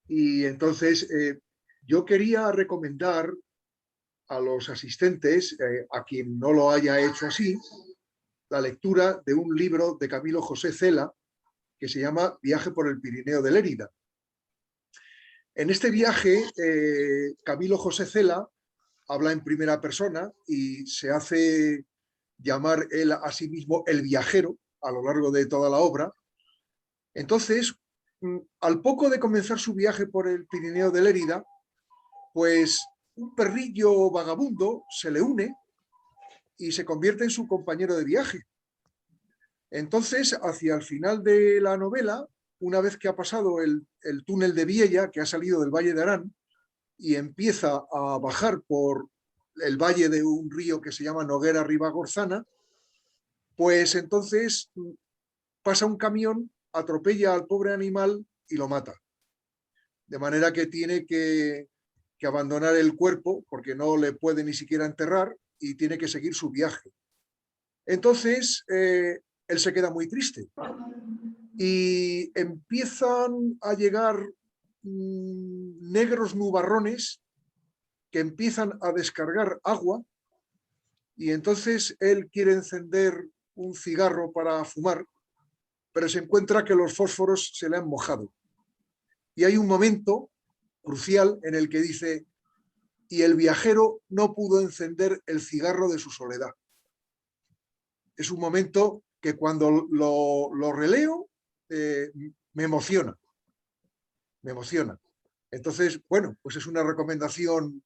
y entonces yo quería recomendar a los asistentes, a quien no lo haya hecho así, la lectura de un libro de Camilo José Cela que se llama Viaje por el Pirineo de Lérida. En este viaje, Camilo José Cela habla en primera persona y se hace llamar él a sí mismo el viajero a lo largo de toda la obra. Entonces, al poco de comenzar su viaje por el Pirineo de Lérida, pues un perrillo vagabundo se le une y se convierte en su compañero de viaje. Entonces, hacia el final de la novela, una vez que ha pasado el túnel de Viella, que ha salido del Valle de Arán, y empieza a bajar por el valle de un río que se llama Noguera Ribagorzana, pues entonces pasa un camión, atropella al pobre animal y lo mata. De manera que tiene que abandonar el cuerpo porque no le puede ni siquiera enterrar y tiene que seguir su viaje. Entonces, él se queda muy triste y empiezan a llegar negros nubarrones que empiezan a descargar agua y entonces él quiere encender un cigarro para fumar, pero se encuentra que los fósforos se le han mojado. Y hay un momento crucial en el que dice: y el viajero no pudo encender el cigarro de su soledad. Es un momento que cuando lo releo me emociona. Me emociona. Entonces, bueno, pues es una recomendación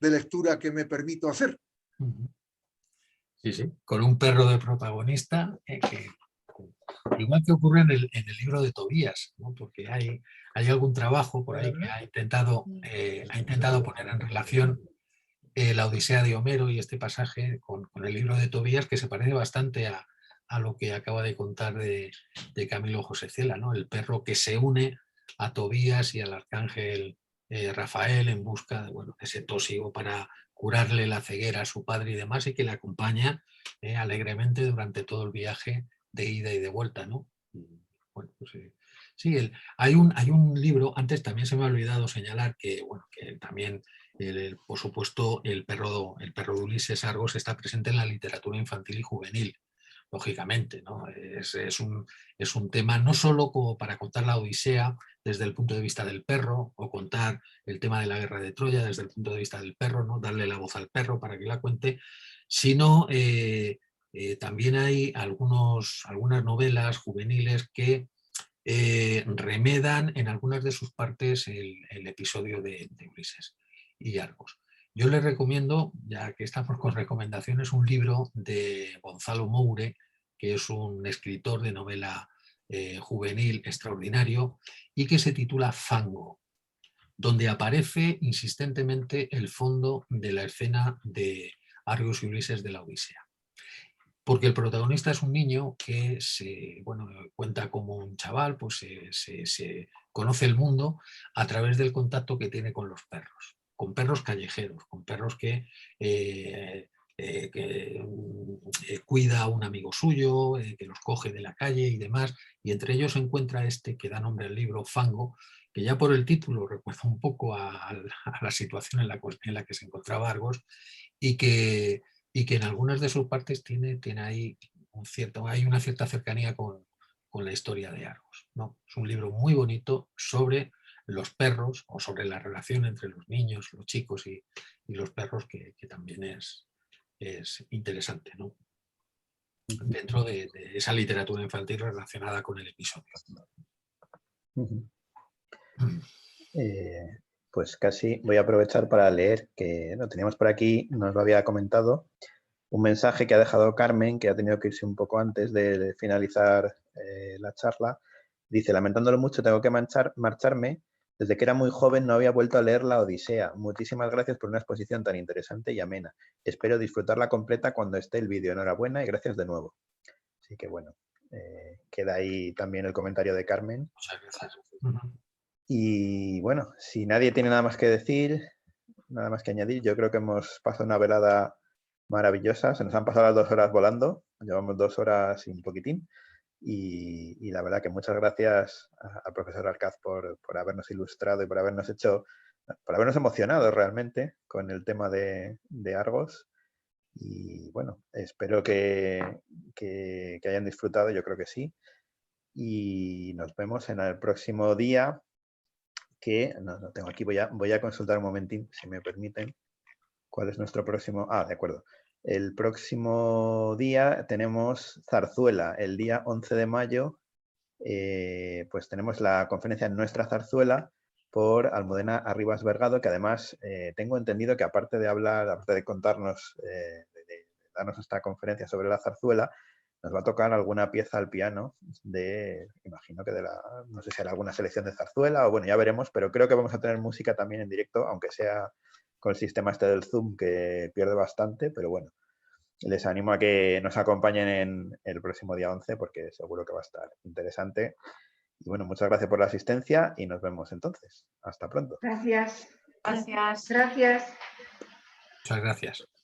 de lectura que me permito hacer. Sí, sí, con un perro de protagonista, igual que ocurre en el libro de Tobías, ¿no? Porque hay algún trabajo por ahí que ha intentado poner en relación la Odisea de Homero y este pasaje con el libro de Tobías, que se parece bastante a lo que acaba de contar de Camilo José Cela, ¿no? El perro que se une a Tobías y al arcángel Rafael en busca de ese tósigo para curarle la ceguera a su padre y demás, y que le acompaña alegremente durante todo el viaje de ida y de vuelta, ¿no? Bueno, pues, sí, hay un libro, antes también se me ha olvidado señalar que también, por supuesto, el perro de Ulises Argos está presente en la literatura infantil y juvenil, lógicamente, ¿no? Es un tema no solo como para contar la Odisea desde el punto de vista del perro, o contar el tema de la guerra de Troya desde el punto de vista del perro, ¿no? Darle la voz al perro para que la cuente, sino también hay algunas novelas juveniles que remedan en algunas de sus partes el episodio de Ulises y Argos. Yo les recomiendo, ya que estamos con recomendaciones, un libro de Gonzalo Moure, que es un escritor de novela juvenil extraordinario y que se titula Fango, donde aparece insistentemente el fondo de la escena de Argos y Ulises de la Odisea. porque el protagonista es un niño que cuenta como un chaval, pues se conoce el mundo a través del contacto que tiene con los perros, con perros callejeros, con perros que cuida a un amigo suyo, que los coge de la calle y demás, y entre ellos se encuentra este que da nombre al libro, Fango, que ya por el título recuerda un poco a la situación en la que se encontraba Argos, y que en algunas de sus partes tiene ahí hay una cierta cercanía con la historia de Argos, ¿no? Es un libro muy bonito sobre los perros o sobre la relación entre los niños, los chicos y los perros, que también es interesante, ¿no? Dentro de esa literatura infantil relacionada con el episodio. Pues casi voy a aprovechar para leer, que lo teníamos por aquí, nos lo había comentado, un mensaje que ha dejado Carmen, que ha tenido que irse un poco antes de finalizar la charla. Dice: lamentándolo mucho, tengo que marcharme. Desde que era muy joven no había vuelto a leer La Odisea. Muchísimas gracias por una exposición tan interesante y amena. Espero disfrutarla completa cuando esté el vídeo. Enhorabuena y gracias de nuevo. Así que bueno, queda ahí también el comentario de Carmen. Muchas gracias. Y bueno, si nadie tiene nada más que decir, nada más que añadir, yo creo que hemos pasado una velada maravillosa. Se nos han pasado las 2 horas volando, llevamos 2 horas y un poquitín. Y la verdad que muchas gracias al profesor Arcaz por habernos ilustrado y por habernos emocionado realmente con el tema de Argos. Y bueno, espero que hayan disfrutado, yo creo que sí. Y nos vemos en el próximo día, que no tengo aquí, voy a consultar un momentín, si me permiten, cuál es nuestro próximo. Ah, de acuerdo. El próximo día tenemos Zarzuela, el día 11 de mayo, pues tenemos la conferencia Nuestra Zarzuela por Almudena Arribas Vergado, que además tengo entendido que aparte de contarnos, de darnos esta conferencia sobre la zarzuela, nos va a tocar alguna pieza al piano imagino que no sé si hará alguna selección de zarzuela o bueno, ya veremos, pero creo que vamos a tener música también en directo, aunque sea con el sistema este del Zoom, que pierde bastante, pero bueno, les animo a que nos acompañen en el próximo día 11 porque seguro que va a estar interesante. Y bueno, muchas gracias por la asistencia y nos vemos entonces. Hasta pronto. Gracias. Gracias. Gracias. Muchas gracias.